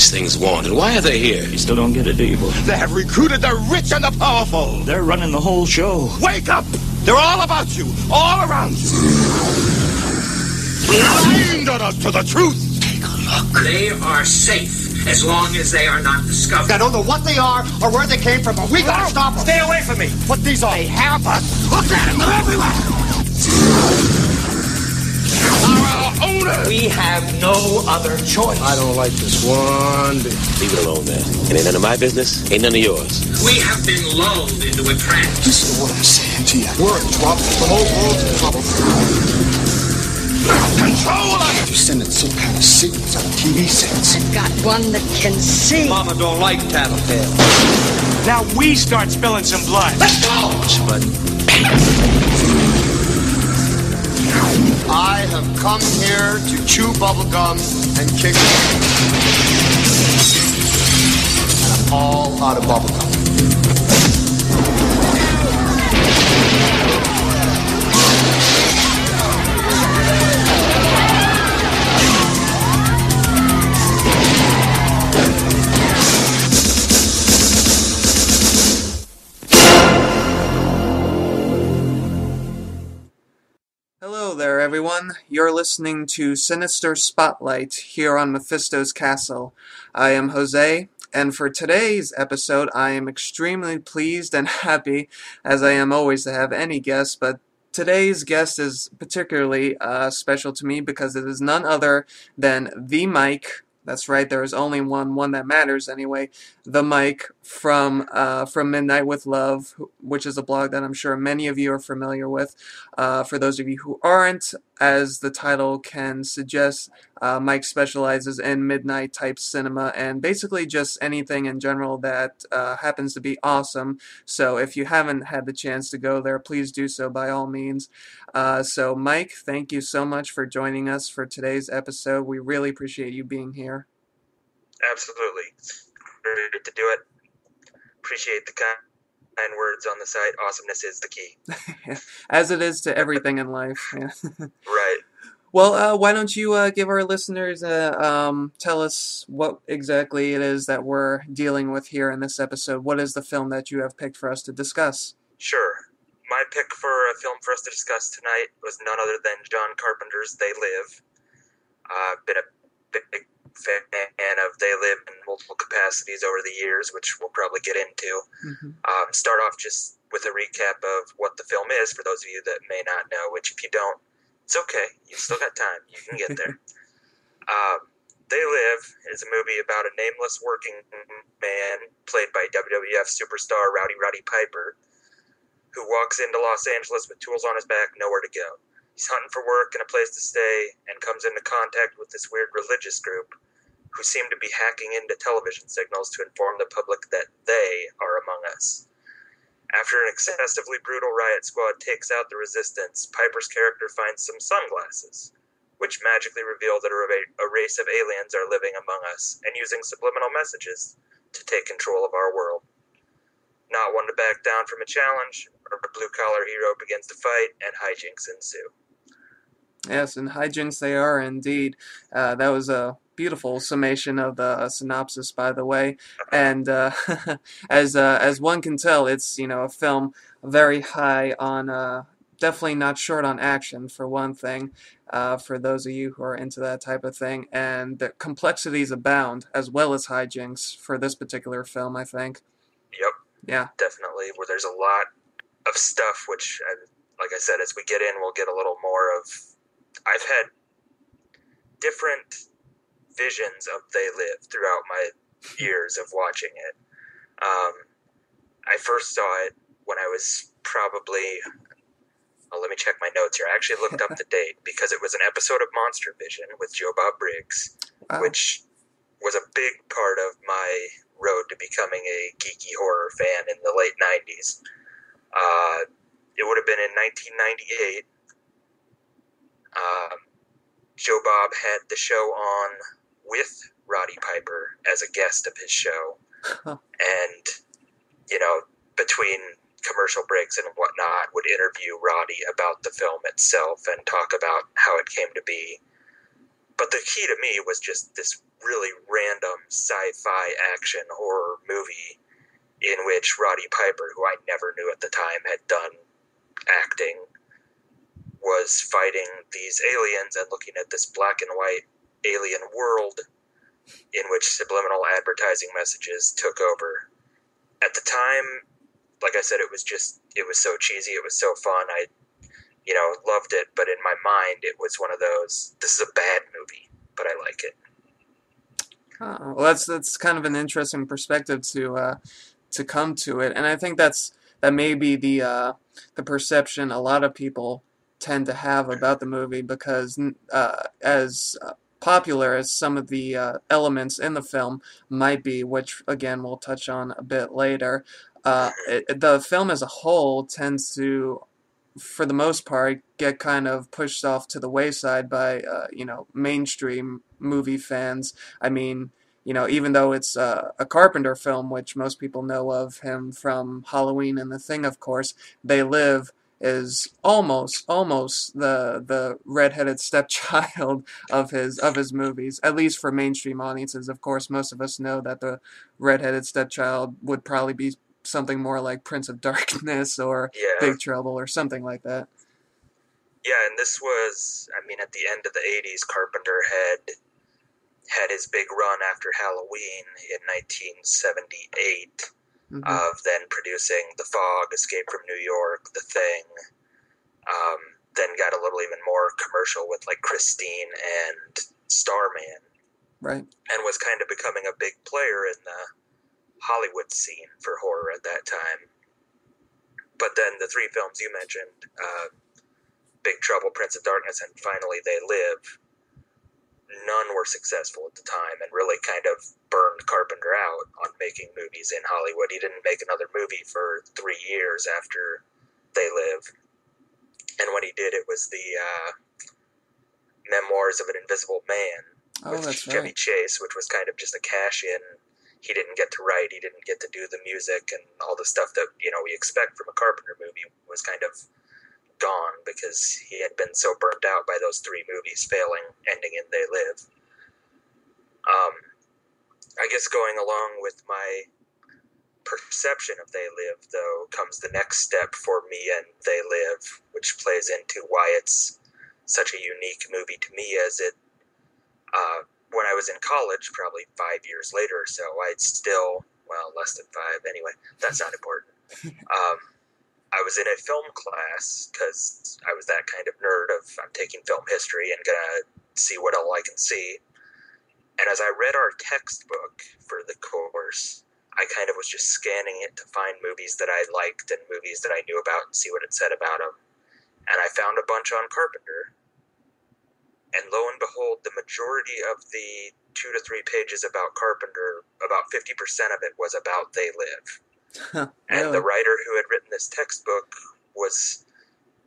these things want, and why are they here? You still don't get it, do you, boy? They have recruited the rich and the powerful. They're running the whole show. Wake up! They're all about you, all around you. Blinded us to the truth. Take a look. They are safe as long as they are not discovered. I don't know what they are or where they came from, but we gotta stop them. Stay away from me. What these are? They have us. Look at them, they're everywhere. Our owners. We have no other choice. I don't like this one bit. Leave it alone, man. It ain't none of my business, ain't none of yours. We have been lulled into a trance. Listen to what I'm saying to you. We're in trouble. The whole world's in trouble. Control us! You're sending some kind of signals on TV sets. I've got one that can see. Mama don't like tattletale. Now we start spilling some blood. Let's go! Push the button. I have come here to chew bubblegum and kick and I'm all out of bubblegum. Hello there, everyone. You're listening to Sinister Spotlight here on Mephisto's Castle. I am Jose, and for today's episode, I am extremely pleased and happy, as I am always to have any guest, but today's guest is particularly special to me because it is none other than the Mike. That's right, there is only one that matters anyway. The Mike from Midnight with Love, which is a blog that I'm sure many of you are familiar with. For those of you who aren't, as the title can suggest, Mike specializes in midnight type cinema and basically just anything in general that happens to be awesome. So if you haven't had the chance to go there, please do so by all means. So Mike, thank you so much for joining us for today's episode. We really appreciate you being here. Absolutely. It's great to do it. Appreciate the kind words on the site. Awesomeness is the key. As it is to everything in life. Yeah. Right. Well, why don't you give our listeners, tell us what exactly it is that we're dealing with here in this episode. What is the film that you have picked for us to discuss? Sure. My pick for a film for us to discuss tonight was none other than John Carpenter's They Live. I've been a big fan of They Live in multiple capacities over the years, which we'll probably get into. Mm-hmm. Start off just with a recap of what the film is for those of you that may not know, which if you don't, it's okay. You've still got time. You can get there. They Live is a movie about a nameless working man played by WWF superstar Rowdy Roddy Piper, who walks into Los Angeles with tools on his back, nowhere to go. He's hunting for work and a place to stay, and comes into contact with this weird religious group who seem to be hacking into television signals to inform the public that they are among us. After an excessively brutal riot squad takes out the resistance, Piper's character finds some sunglasses, which magically reveal that a race of aliens are living among us and using subliminal messages to take control of our world. Not one to back down from a challenge, our blue-collar hero begins to fight, and hijinks ensue. Yes, and hijinks they are indeed. That was a beautiful summation of the synopsis, by the way. And as one can tell, it's a film very high on, definitely not short on action for one thing. For those of you who are into that type of thing, and the complexities abound as well as hijinks for this particular film, I think. Yep. Yeah. Definitely, where there's a lot of stuff, which, like I said, as we get in, we'll get a little more of... I've had different visions of They Live throughout my years of watching it. I first saw it when I was probably... let me check my notes here. I actually looked up the date because it was an episode of Monster Vision with Joe Bob Briggs, wow, which was a big part of my road to becoming a geeky horror fan in the late 90s. It would have been in 1998. Joe Bob had the show on with Roddy Piper as a guest of his show. And, between commercial breaks and whatnot, would interview Roddy about the film itself and talk about how it came to be. But the key to me was just this really random sci-fi action horror movie in which Roddy Piper, who I never knew at the time had done acting, was fighting these aliens and looking at this black and white alien world in which subliminal advertising messages took over. At the time, like I said, it was so cheesy, it was so fun, I loved it, but in my mind, it was one of those, this is a bad movie, but I like it. Well, that's kind of an interesting perspective to come to it, and I think that may be the perception a lot of people tend to have about the movie, because as popular as some of the elements in the film might be, which again we'll touch on a bit later, the film as a whole tends to, for the most part, get kind of pushed off to the wayside by mainstream movie fans. I mean, even though it's a Carpenter film, which most people know of him from Halloween and The Thing, of course, They Live is almost the redheaded stepchild of his movies, at least for mainstream audiences. Of course, most of us know that the redheaded stepchild would probably be something more like Prince of Darkness or Big Trouble or something like that. Yeah, and this was, at the end of the 80s, Carpenter had his big run after Halloween in 1978, of then producing The Fog, Escape from New York, The Thing, then got a little even more commercial with like Christine and Starman. Right. And was kind of becoming a big player in the Hollywood scene for horror at that time. But then the three films you mentioned, Big Trouble, Prince of Darkness, and finally They Live, none were successful at the time and really kind of burned Carpenter out on making movies in Hollywood. He didn't make another movie for 3 years after They Live. And when he did, it was the Memoirs of an Invisible Man with Chevy Chase, which was kind of just a cash-in. He didn't get to write, he didn't get to do the music, and all the stuff that, we expect from a Carpenter movie was kind of gone because he had been so burnt out by those three movies failing, ending in They Live. I guess going along with my perception of They Live, though, comes the next step for me and They Live, which plays into why it's such a unique movie to me, as it, when I was in college, probably 5 years later or so, I'd still, less than 5 anyway, that's not important. I was in a film class because I was that kind of nerd of I'm taking film history and gonna see what all I can see. And as I read our textbook for the course, I kind of was just scanning it to find movies that I liked and movies that I knew about and see what it said about them. And I found a bunch on Carpenter. And lo and behold, the majority of the 2 to 3 pages about Carpenter, about 50% of it was about They Live. And the writer who had written this textbook was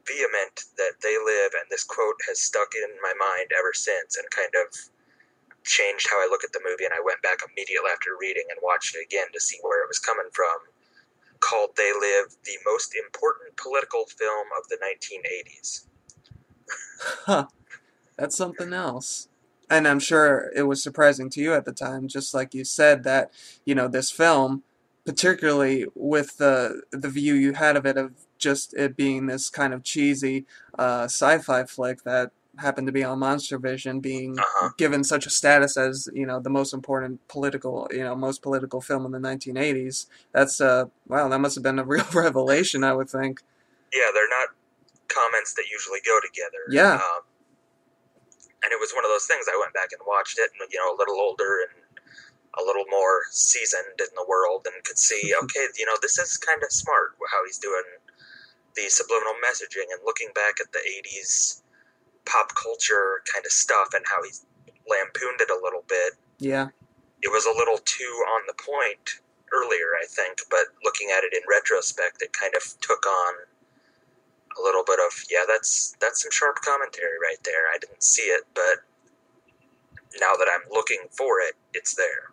vehement that They Live, and this quote has stuck in my mind ever since and kind of changed how I look at the movie, and I went back immediately after reading and watched it again to see where it was coming from, called They Live the most important political film of the 1980s. Huh. That's something else. And I'm sure it was surprising to you at the time, just like you said, that, this film, particularly with the view you had of just it being this kind of cheesy sci-fi flick that happened to be on Monster Vision, being given such a status as, the most important political, most political film in the 1980s. That's, wow, that must have been a real revelation, I would think. Yeah, they're not comments that usually go together. Yeah. And it was one of those things, I went back and watched it, and, a little older and a little more seasoned in the world, and could see, okay, this is kind of smart, how he's doing the subliminal messaging and looking back at the 80s pop culture kind of stuff and how he's lampooned it a little bit. Yeah. It was a little too on the point earlier, I think, but looking at it in retrospect, it kind of took on a little bit of, that's some sharp commentary right there. I didn't see it, but now that I'm looking for it, it's there.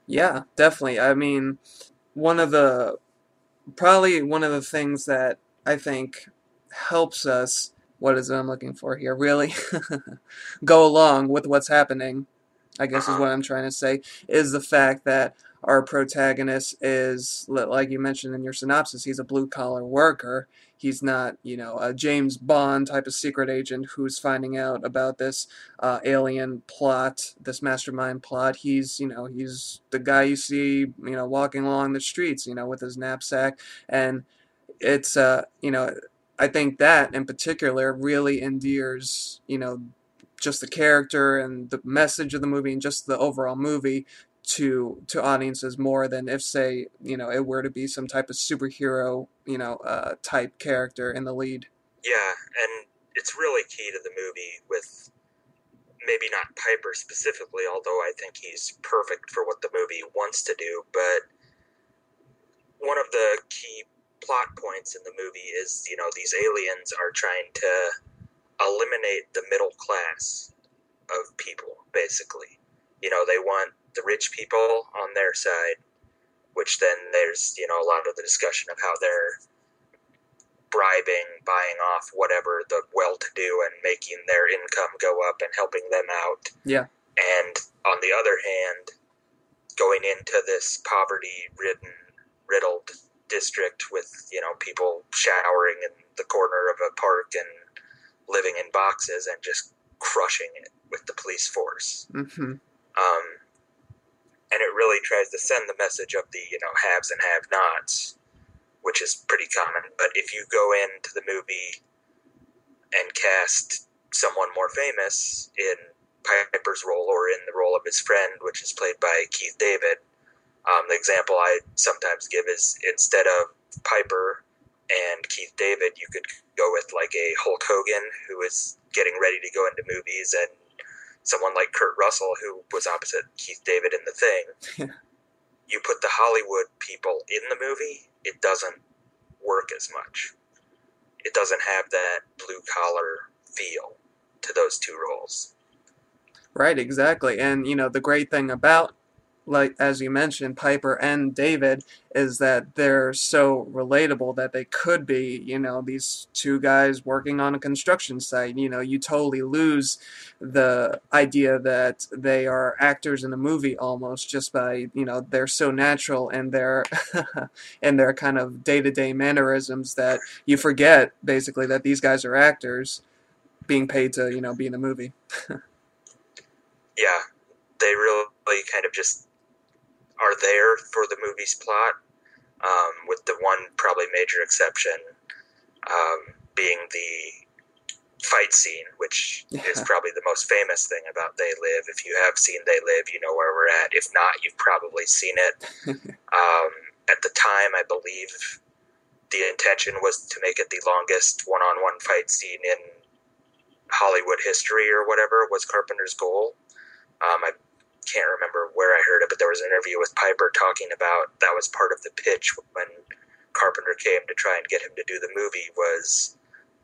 Yeah, definitely. I mean, probably one of the things that I think helps us what is it I'm looking for here? Really go along with what's happening, I guess is what I'm trying to say, is the fact that our protagonist is, like you mentioned in your synopsis, he's a blue-collar worker. He's not, a James Bond type of secret agent who's finding out about this alien plot, this mastermind plot. He's the guy you see, walking along the streets, with his knapsack. And it's, I think that in particular really endears, just the character and the message of the movie and just the overall movie to audiences more than if, say, it were to be some type of superhero, type character in the lead. Yeah, and it's really key to the movie with maybe not Piper specifically, although I think he's perfect for what the movie wants to do, but one of the key plot points in the movie is, these aliens are trying to eliminate the middle class of people, basically. They want the rich people on their side, which then there's, a lot of the discussion of how they're bribing, buying off whatever the well-to-do and making their income go up and helping them out. Yeah. And on the other hand, going into this poverty-ridden, riddled district with, people showering in the corner of a park and living in boxes and just crushing it with the police force. Mm-hmm. And it really tries to send the message of the, haves and have-nots, which is pretty common. But if you go into the movie and cast someone more famous in Piper's role or in the role of his friend, which is played by Keith David, the example I sometimes give is instead of Piper and Keith David, you could go with like a Hulk Hogan who is getting ready to go into movies, and someone like Kurt Russell who was opposite Keith David in The Thing. You put the Hollywood people in the movie, it doesn't work as much. It doesn't have that blue-collar feel to those two roles. Right, exactly. And, the great thing about, like, as you mentioned, Piper and David, is that they're so relatable that they could be, these two guys working on a construction site. You totally lose the idea that they are actors in a movie almost just by, they're so natural and their and their kind of day-to-day mannerisms that you forget, basically, that these guys are actors being paid to, be in a movie. Yeah, they really kind of just are there for the movie's plot, with the one probably major exception being the fight scene, which is probably the most famous thing about They Live. If you have seen They Live, you know where we're at. If not, you've probably seen it. At the time, I believe the intention was to make it the longest one-on-one fight scene in Hollywood history or whatever was Carpenter's goal. I can't remember where I heard it, but there was an interview with Piper talking about that was part of the pitch when Carpenter came to try and get him to do the movie, was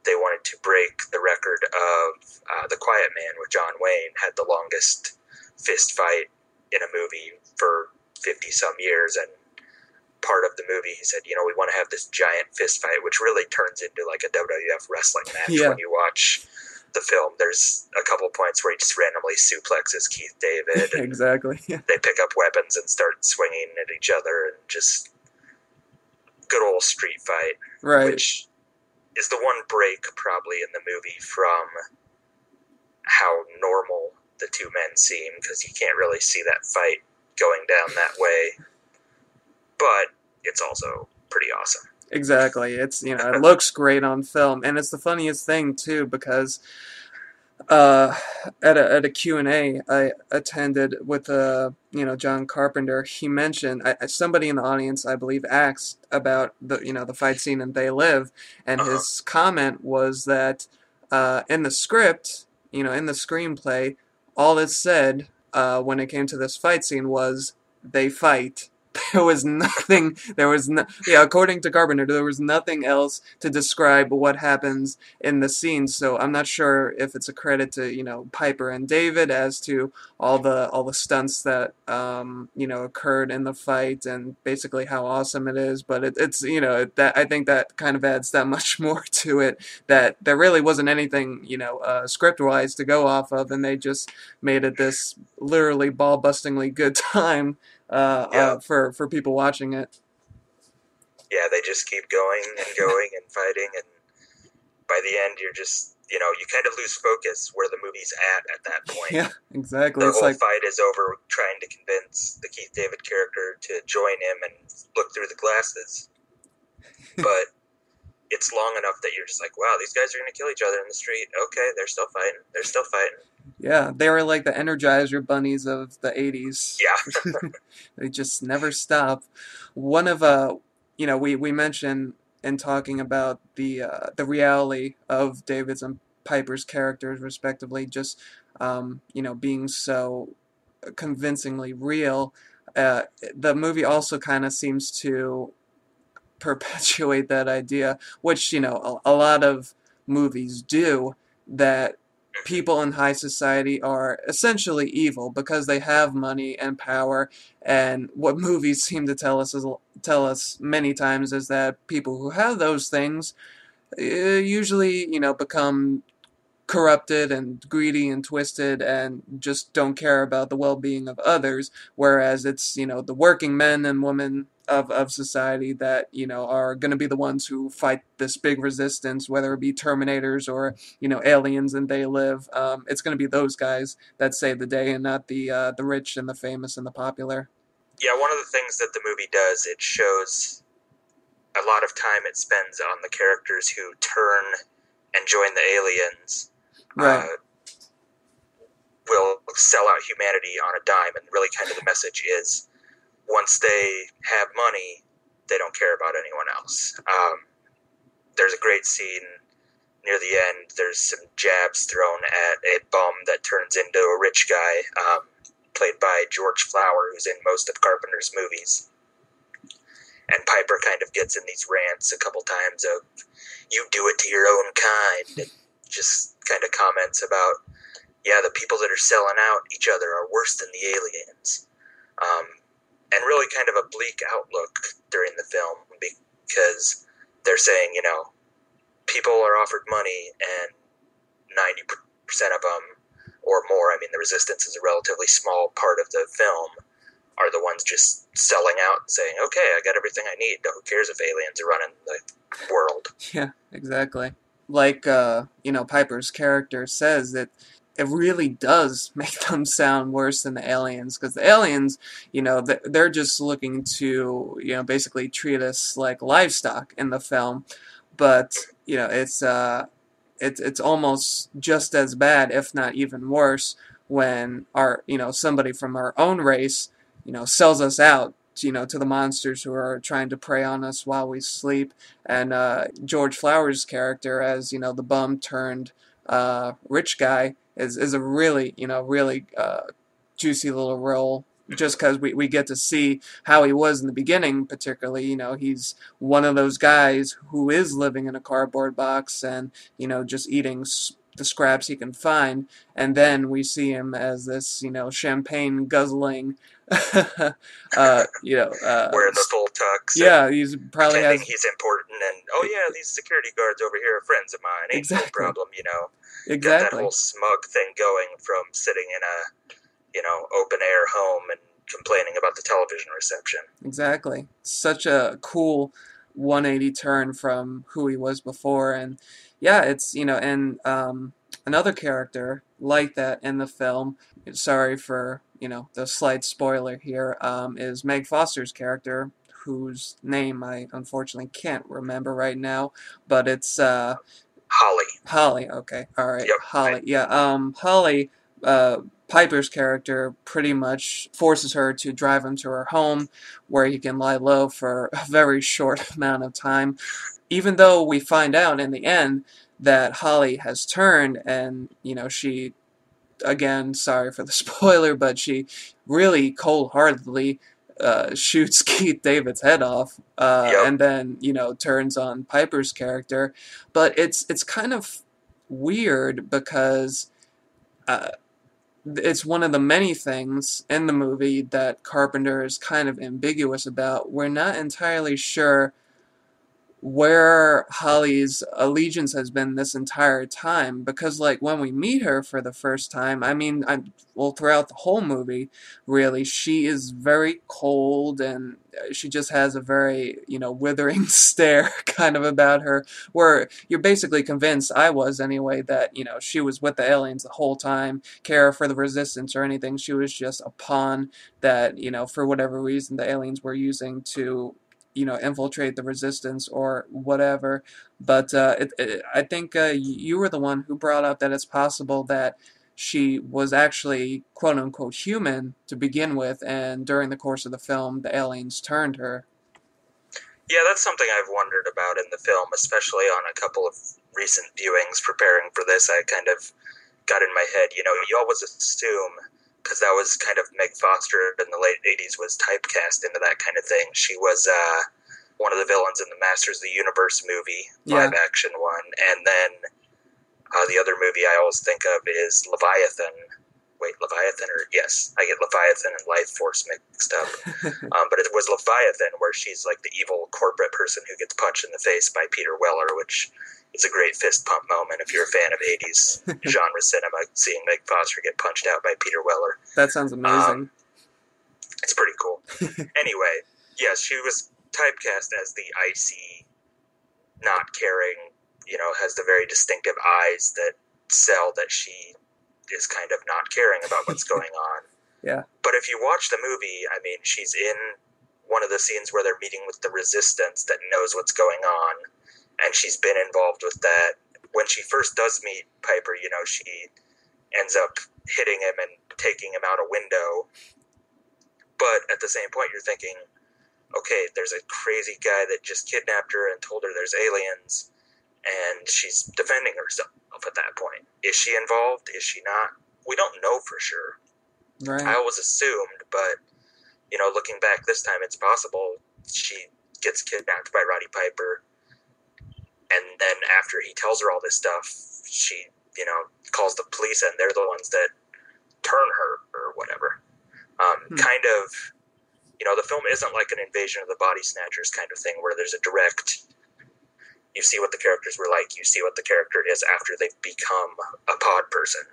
they wanted to break the record of The Quiet Man with John Wayne, had the longest fist fight in a movie for 50-some years, and part of the movie he said, we want to have this giant fist fight, which really turns into like a WWF wrestling match when you watch the film. There's a couple points where he just randomly suplexes Keith David. Exactly. Yeah. They pick up weapons and start swinging at each other, and just good old street fight. Right. Which is the one break probably in the movie from how normal the two men seem, because you can't really see that fight going down that way. But it's also pretty awesome. Exactly. It's, it looks great on film, and it's the funniest thing too, because at a Q&A I attended with John Carpenter, he mentioned, somebody in the audience, I believe, asked about the fight scene in They Live, and his comment was that in the script, in the screenplay, all it said when it came to this fight scene was, they fight. there was nothing, according to Carpenter, there was nothing else to describe what happens in the scene. So I'm not sure if it's a credit to, Piper and David as to all the stunts that, occurred in the fight and basically how awesome it is. But it's that I think that kind of adds that much more to it, that there really wasn't anything, script-wise to go off of, and they just made it this literally ball-bustingly good time for people watching it. Yeah, they just keep going and going and fighting, and by the end, you're just, you kind of lose focus where the movie's at that point. Yeah, exactly. The it's whole like, fight is over trying to convince the Keith David character to join him and look through the glasses. But it's long enough that you're just like, wow, these guys are going to kill each other in the street. Okay, they're still fighting. They're still fighting. yeah, they were like the Energizer bunnies of the 80s. Yeah. They just never stop. One of we mentioned in talking about the reality of David's and Piper's characters respectively, just being so convincingly real. The movie also kind of seems to perpetuate that idea, which a lot of movies do, that people in high society are essentially evil because they have money and power. And what movies seem to tell us many times is that people who have those things usually become corrupted and greedy and twisted and just don't care about the well-being of others, whereas it's the working men and women of society that are going to be the ones who fight this big resistance, whether it be Terminators or aliens and They Live. It's going to be those guys that save the day, and not the rich and the famous and the popular. Yeah, one of the things that the movie does, it shows a lot of time it spends on the characters who turn and join the aliens. Right. Will sell out humanity on a dime, and really kind of the message is, once they have money, they don't care about anyone else. There's a great scene near the end. There's some jabs thrown at a bum that turns into a rich guy, played by George Flower, who's in most of Carpenter's movies. And Piper kind of gets in these rants a couple times of, you do it to your own kind, and just kind of comments about, yeah, the people that are selling out each other are worse than the aliens. And really kind of a bleak outlook during the film, because they're saying, people are offered money and 90% of them or more, I mean, the resistance is a relatively small part of the film, are the ones just selling out and saying, okay, I got everything I need. Who cares if aliens are running the world? Yeah, exactly. Like, Piper's character says that it really does make them sound worse than the aliens, because the aliens, they're just looking to, basically treat us like livestock in the film. But, it's almost just as bad, if not even worse, when somebody from our own race, sells us out, to the monsters who are trying to prey on us while we sleep. And George Flower's character as, the bum turned rich guy is a really, really juicy little role, just because we get to see how he was in the beginning, particularly. He's one of those guys who is living in a cardboard box and, just eating the scraps he can find. And then we see him as this, champagne guzzling, wearing the full tux. Yeah, he's probably has. He's important, and these security guards over here are friends of mine. Ain't Exactly. no problem, Exactly. Got that whole smug thing going from sitting in a, open air home and complaining about the television reception. Exactly. Such a cool 180 turn from who he was before. And yeah, it's, and another character like that in the film, sorry for, the slight spoiler here, is Meg Foster's character, whose name I unfortunately can't remember right now, but it's Holly. Holly, okay, alright, Yep. Holly, yeah, Holly, Piper's character pretty much forces her to drive him to her home, where he can lie low for a very short amount of time, even though we find out in the end that Holly has turned, and, she, again, sorry for the spoiler, but she really cold-heartedly shoots Keith David's head off, and then, you know, turns on Piper's character. But it's kind of weird because it's one of the many things in the movie that Carpenter is kind of ambiguous about. We're not entirely sure where Holly's allegiance has been this entire time, because, like, when we meet her for the first time, I mean, throughout the whole movie, really, she is very cold, and she just has a very, you know, withering stare kind of about her, where you're basically convinced, I was anyway, that, you know, she was with the aliens the whole time, care for the resistance or anything. She was just a pawn that, you know, for whatever reason, the aliens were using to, you know, infiltrate the resistance or whatever. But I think you were the one who brought up that it's possible that she was actually quote-unquote human to begin with, and during the course of the film, the aliens turned her. Yeah, that's something I've wondered about in the film, especially on a couple of recent viewings preparing for this. I kind of got in my head, you know, you always assume, because that was kind of Meg Foster in the late 80s was typecast into that kind of thing. She was one of the villains in the Masters of the Universe movie, live-action one. And then the other movie I always think of is Leviathan. Wait, Leviathan? Yes, I get Leviathan and Life Force mixed up. But it was Leviathan, where she's like the evil corporate person who gets punched in the face by Peter Weller, which is a great fist pump moment if you're a fan of 80s genre cinema, seeing Meg Foster get punched out by Peter Weller. That sounds amazing. It's pretty cool. Anyway, yes, she was typecast as the icy, not caring, you know, has the very distinctive eyes that sell that she is kind of not caring about what's going on. Yeah. But if you watch the movie, I mean, she's in one of the scenes where they're meeting with the resistance that knows what's going on, and she's been involved with that. When she first does meet Piper, you know, she ends up hitting him and taking him out a window. But at the same point, you're thinking, okay, there's a crazy guy that just kidnapped her and told her there's aliens, and she's defending herself at that point. Is she involved? Is she not? We don't know for sure. Right. I always assumed, but, you know, looking back this time, it's possible she gets kidnapped by Roddy Piper, and then after he tells her all this stuff, she, you know, calls the police, and they're the ones that turn her or whatever. Kind of, you know, the film isn't like an Invasion of the Body Snatchers kind of thing where there's a direct, you see what the characters were like, you see what the character is after they've become a pod person.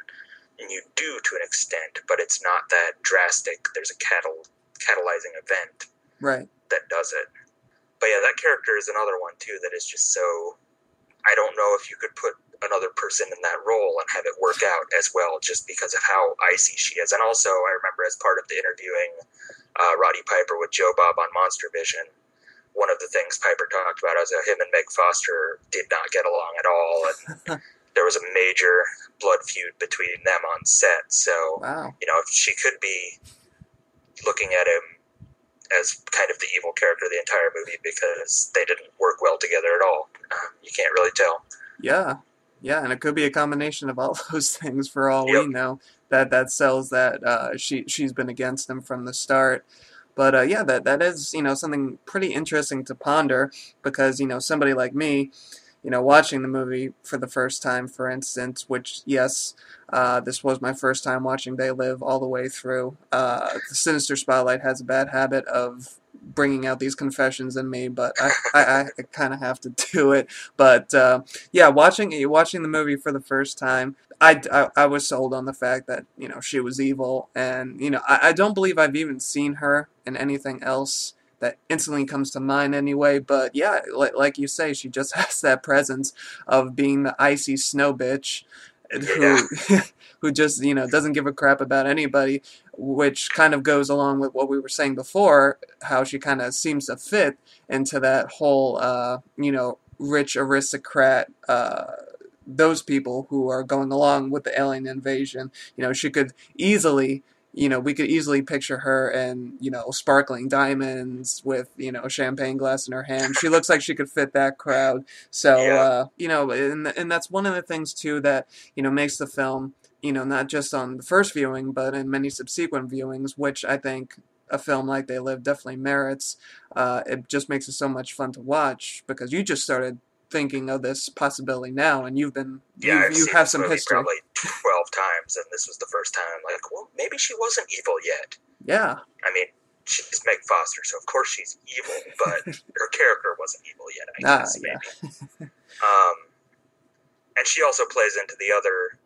And you do to an extent, but it's not that drastic. There's a catalyzing event that does it. But yeah, that character is another one too that is just so, I don't know if you could put another person in that role and have it work out as well, just because of how icy she is. And also, I remember as part of the interviewing Roddy Piper with Joe Bob on Monster Vision, one of the things Piper talked about was how him and Meg Foster did not get along at all, and there was a major blood feud between them on set. So, you know, if she could be looking at him as kind of the evil character the entire movie because they didn't work well together at all. You can't really tell. Yeah, and it could be a combination of all those things for all we know. That sells that she's been against him from the start. But yeah, that is, you know, something pretty interesting to ponder, because, you know, somebody like me, you know, watching the movie for the first time, for instance, which, yes, this was my first time watching They Live all the way through. The Sinister Spotlight has a bad habit of bringing out these confessions in me, but I kind of have to do it. But yeah, watching the movie for the first time, I was sold on the fact that, you know, she was evil, and, you know, I don't believe I've even seen her in anything else that instantly comes to mind anyway. But yeah, like you say, she just has that presence of being the icy snow bitch who just, you know, doesn't give a crap about anybody, which kind of goes along with what we were saying before, how she kind of seems to fit into that whole, you know, rich aristocrat, those people who are going along with the alien invasion. You know, she could easily, you know, we could easily picture her in, you know, sparkling diamonds with, you know, champagne glass in her hand. She looks like she could fit that crowd. So, you know, and that's one of the things, too, that, you know, makes the film, you know, not just on the first viewing, but in many subsequent viewings, which I think a film like They Live definitely merits. It just makes it so much fun to watch because you just started thinking of this possibility now, and you've been I've you seen have this some movie history. probably 12 times, and this was the first time. Like, well, maybe she wasn't evil yet. Yeah. I mean, she's Meg Foster, so of course she's evil, but her character wasn't evil yet, I guess, maybe. And she also plays into the other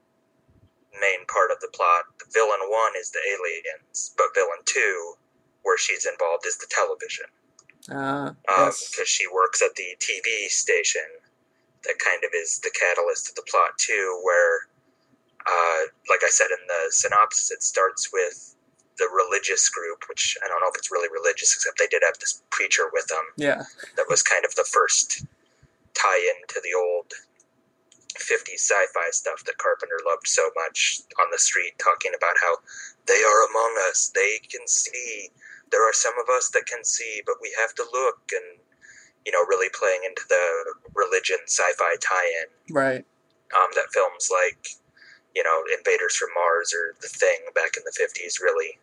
main part of the plot. The villain 1 is the aliens, but villain 2, where she's involved, is the television. Yes. Because she works at the TV station that kind of is the catalyst of the plot too, where, like I said in the synopsis, it starts with the religious group, which I don't know if it's really religious, except they did have this preacher with them. Yeah. That was kind of the first tie-in to the old 50s sci-fi stuff that Carpenter loved so much, on the street talking about how they are among us, they can see, there are some of us that can see, but we have to look, and, you know, really playing into the religion sci-fi tie-in. Right. That films like, you know, Invaders from Mars or The Thing back in the 50s really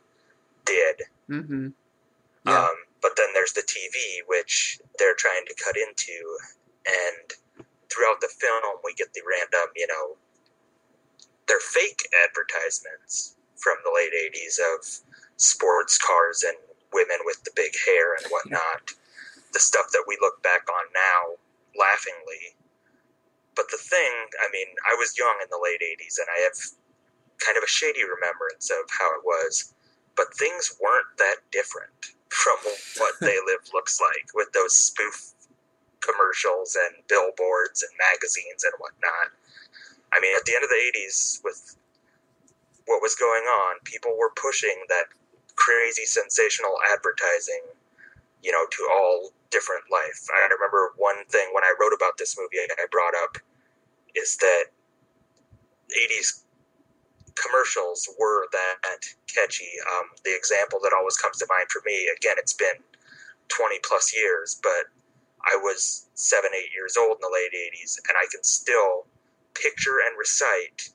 did. Mm-hmm. Yeah. But then there's the TV, which they're trying to cut into, and throughout the film, we get the random, you know, they're fake advertisements from the late 80s of sports cars and women with the big hair and whatnot. The stuff that we look back on now laughingly. But the thing, I mean, I was young in the late 80s, and I have kind of a shady remembrance of how it was. But things weren't that different from what They Live looks like, with those spoof commercials and billboards and magazines and whatnot. I mean, at the end of the 80s, with what was going on, people were pushing that crazy sensational advertising, you know, to all different life. I remember one thing when I wrote about this movie I brought up is that 80s commercials were that catchy. The example that always comes to mind for me, again, it's been 20 plus years, but I was 7, 8 years old in the late 80s, and I can still picture and recite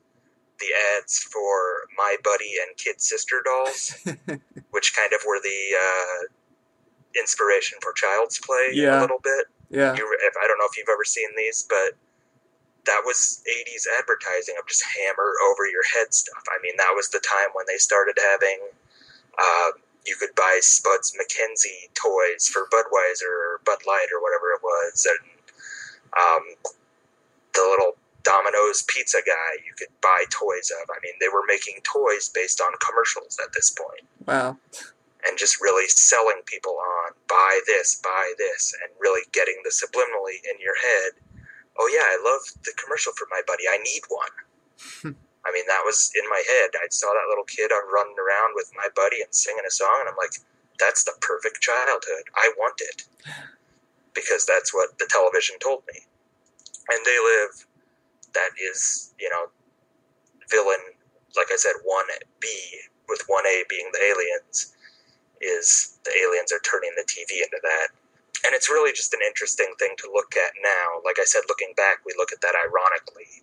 the ads for My Buddy and Kid Sister dolls, which kind of were the inspiration for Child's Play a little bit. Yeah. I don't know if you've ever seen these, but that was 80s advertising of just hammer over your head stuff. I mean, that was the time when they started having, you could buy Spuds McKenzie toys for Budweiser or Bud Light or whatever it was, and the little Domino's pizza guy you could buy toys of. I mean, they were making toys based on commercials at this point. Wow. And just really selling people on, buy this, and really getting the subliminally in your head, oh yeah, I love the commercial for My Buddy, I need one. I mean, that was in my head. I saw that little kid running around with My Buddy and singing a song, and I'm like, that's the perfect childhood. I want it. Because that's what the television told me. And They Live, that is, you know, villain, like I said, 1B, with 1A being the aliens, is the aliens are turning the TV into that. And it's really just an interesting thing to look at now. Like I said, looking back, we look at that ironically,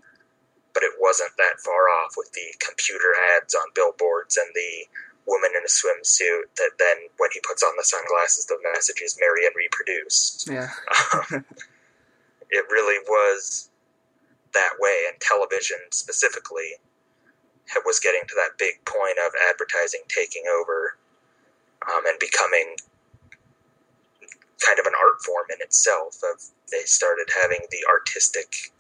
but it wasn't that far off with the computer ads on billboards and the woman in a swimsuit that then, when he puts on the sunglasses, the message is marry and reproduce. Yeah. It really was that way, and television specifically was getting to that big point of advertising taking over and becoming kind of an art form in itself. They started having the artistic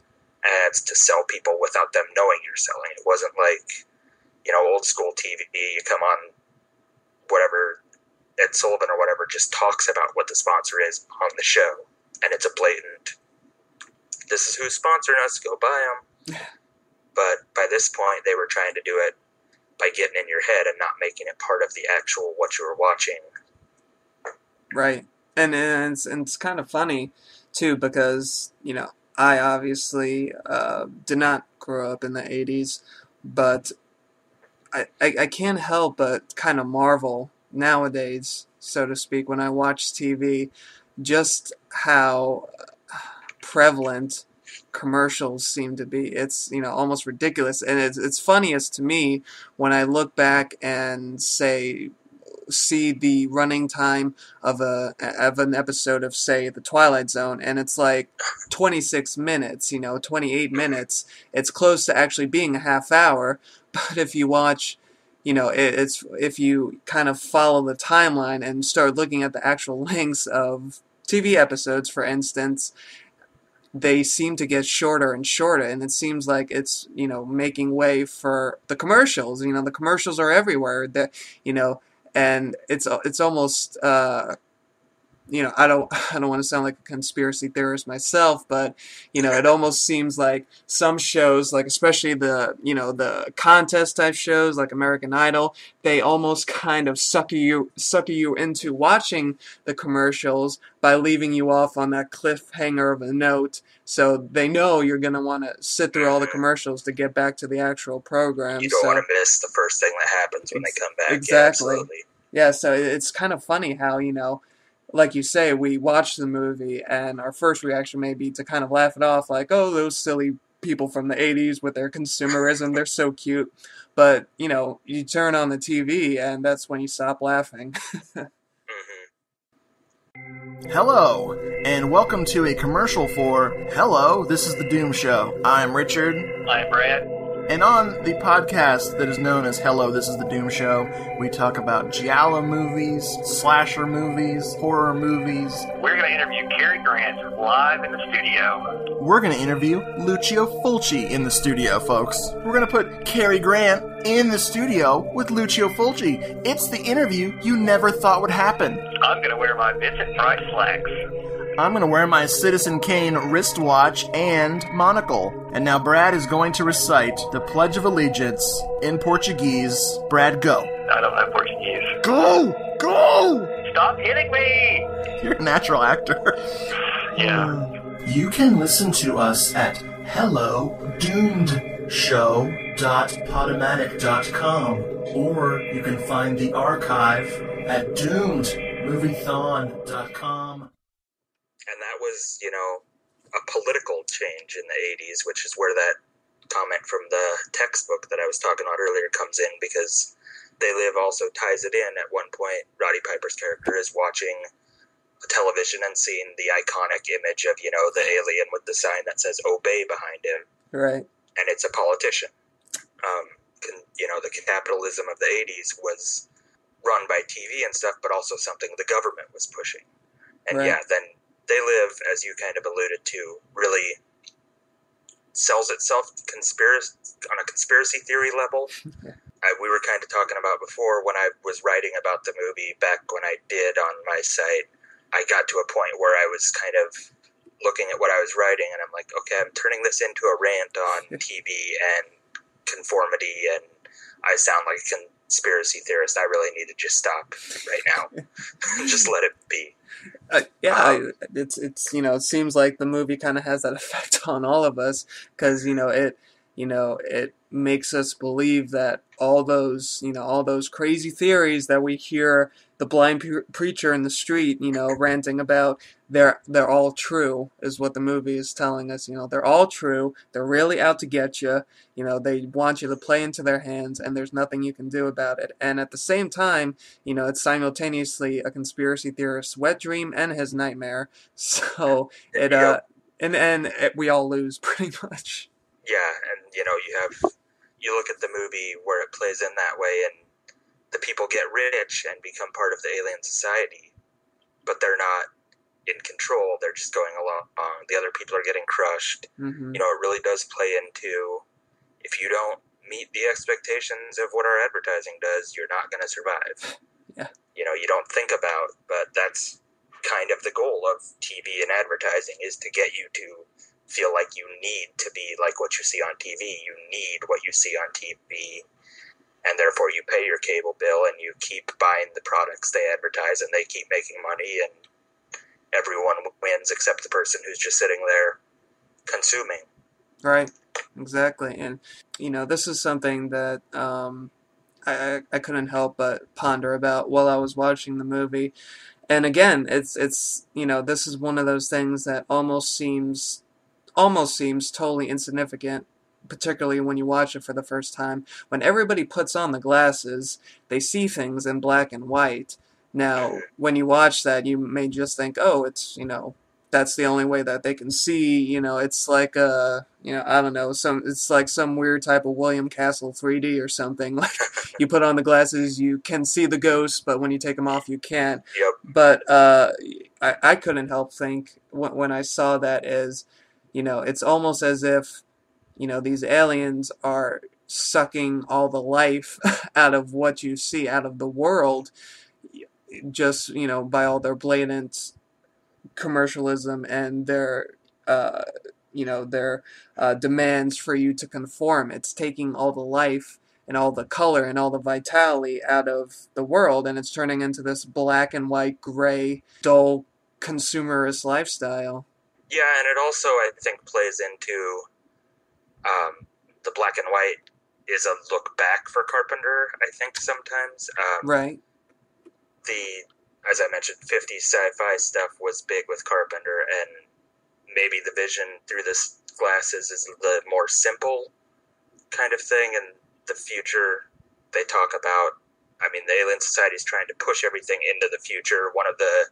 ads to sell people without them knowing you're selling. It wasn't like, you know, old school TV, you come on whatever, Ed Sullivan or whatever just talks about what the sponsor is on the show, and it's a blatant, this is who's sponsoring us, go buy them. But by this point, they were trying to do it by getting in your head and not making it part of the actual what you were watching. Right. And it's kind of funny, too, because, you know, I obviously did not grow up in the 80s, but I can't help but kind of marvel nowadays, so to speak, when I watch TV, just how prevalent commercials seem to be. It's, you know, almost ridiculous. And it's funniest to me when I look back and say, see the running time of an episode of, say, The Twilight Zone, and it's like 26 minutes, 28 minutes. It's close to actually being a half hour, but if you watch, it's if you kind of follow the timeline and start looking at the actual lengths of TV episodes, for instance, they seem to get shorter and shorter, and it seems like it's, making way for the commercials. The commercials are everywhere. And it's almost, I don't want to sound like a conspiracy theorist myself, but it almost seems like some shows, like especially the contest type shows like American Idol, they almost kind of sucker you into watching the commercials by leaving you off on that cliffhanger of a note, so they know you're going to want to sit through all the commercials to get back to the actual program. You don't want to miss the first thing that happens when they come back. Exactly. Yeah, absolutely. Yeah, so it's kind of funny how, like you say, we watch the movie and our first reaction may be to kind of laugh it off, like, oh, those silly people from the 80s with their consumerism, they're so cute. But, you turn on the TV and that's when you stop laughing. Hello, and welcome to a commercial for Hello, This is the Doom Show. I'm Richard. I'm Brad. And on the podcast that is known as Hello, This is the Doom Show, we talk about giallo movies, slasher movies, horror movies. We're going to interview Cary Grant live in the studio. We're going to interview Lucio Fulci in the studio, folks. We're going to put Cary Grant in the studio with Lucio Fulci. It's the interview you never thought would happen. I'm going to wear my Vincent Price slacks. I'm going to wear my Citizen Kane wristwatch and monocle. And now Brad is going to recite the Pledge of Allegiance in Portuguese. Brad, go. I don't know Portuguese. Go! Go! Stop hitting me! You're a natural actor. Yeah. You can listen to us at hellodoomedshow.podomatic.com, or you can find the archive at doomedmoviethon.com. And that was, a political change in the 80s, which is where that comment from the textbook that I was talking about earlier comes in, because They Live also ties it in. At one point, Roddy Piper's character is watching television and seeing the iconic image of, the alien with the sign that says "Obey" behind him. Right. And it's a politician. The capitalism of the 80s was run by TV and stuff, but also something the government was pushing. And right. then They Live, as you kind of alluded to, really sells itself on a conspiracy theory level. We were kind of talking about before, when I was writing about the movie back when I did on my site, I got to a point where I was kind of looking at what I was writing, and I'm like, okay, I'm turning this into a rant on TV and conformity, and I sound like a conspiracy theorist. I really need to just stop right now. Just let it be. It's it seems like the movie kind of has that effect on all of us, because it makes us believe that all those crazy theories that we hear the blind preacher in the street ranting about, they're all true, is what the movie is telling us. They're all true. They're really out to get you. They want you to play into their hands, and there's nothing you can do about it. And at the same time, it's simultaneously a conspiracy theorist's wet dream and his nightmare. So we all lose pretty much. Yeah, and you look at the movie where it plays in that way, and the people get rich and become part of the alien society, but they're not in control. They're just going along. The other people are getting crushed. Mm-hmm. It really does play into, if you don't meet the expectations of what our advertising does, you're not going to survive. Yeah. You don't think about, but that's kind of the goal of TV and advertising, is to get you to feel like you need to be like what you see on TV. You need what you see on TV. And therefore you pay your cable bill and you keep buying the products they advertise, and they keep making money, and everyone wins except the person who's just sitting there consuming. Right, exactly. And, this is something that I couldn't help but ponder about while I was watching the movie. And again, it's this is one of those things that almost seems totally insignificant, particularly when you watch it for the first time, when everybody puts on the glasses, they see things in black and white. Now, when you watch that, you may just think, oh, it's, that's the only way that they can see, it's like I don't know, it's like some weird type of William Castle 3D or something. Like, you put on the glasses, you can see the ghost, but when you take them off, you can't. Yep. But I couldn't help think when I saw that as, it's almost as if, these aliens are sucking all the life out of what you see, out of the world, just, by all their blatant commercialism and their demands for you to conform. It's taking all the life and all the color and all the vitality out of the world, and it's turning into this black and white, gray, dull, consumerist lifestyle. Yeah, and it also, I think, plays into the black and white is a look back for Carpenter, I think, sometimes. Right. As I mentioned, 50s sci-fi stuff was big with Carpenter, and maybe the vision through this glasses is the more simple kind of thing. And the future they talk about, I mean, the alien society is trying to push everything into the future. One of the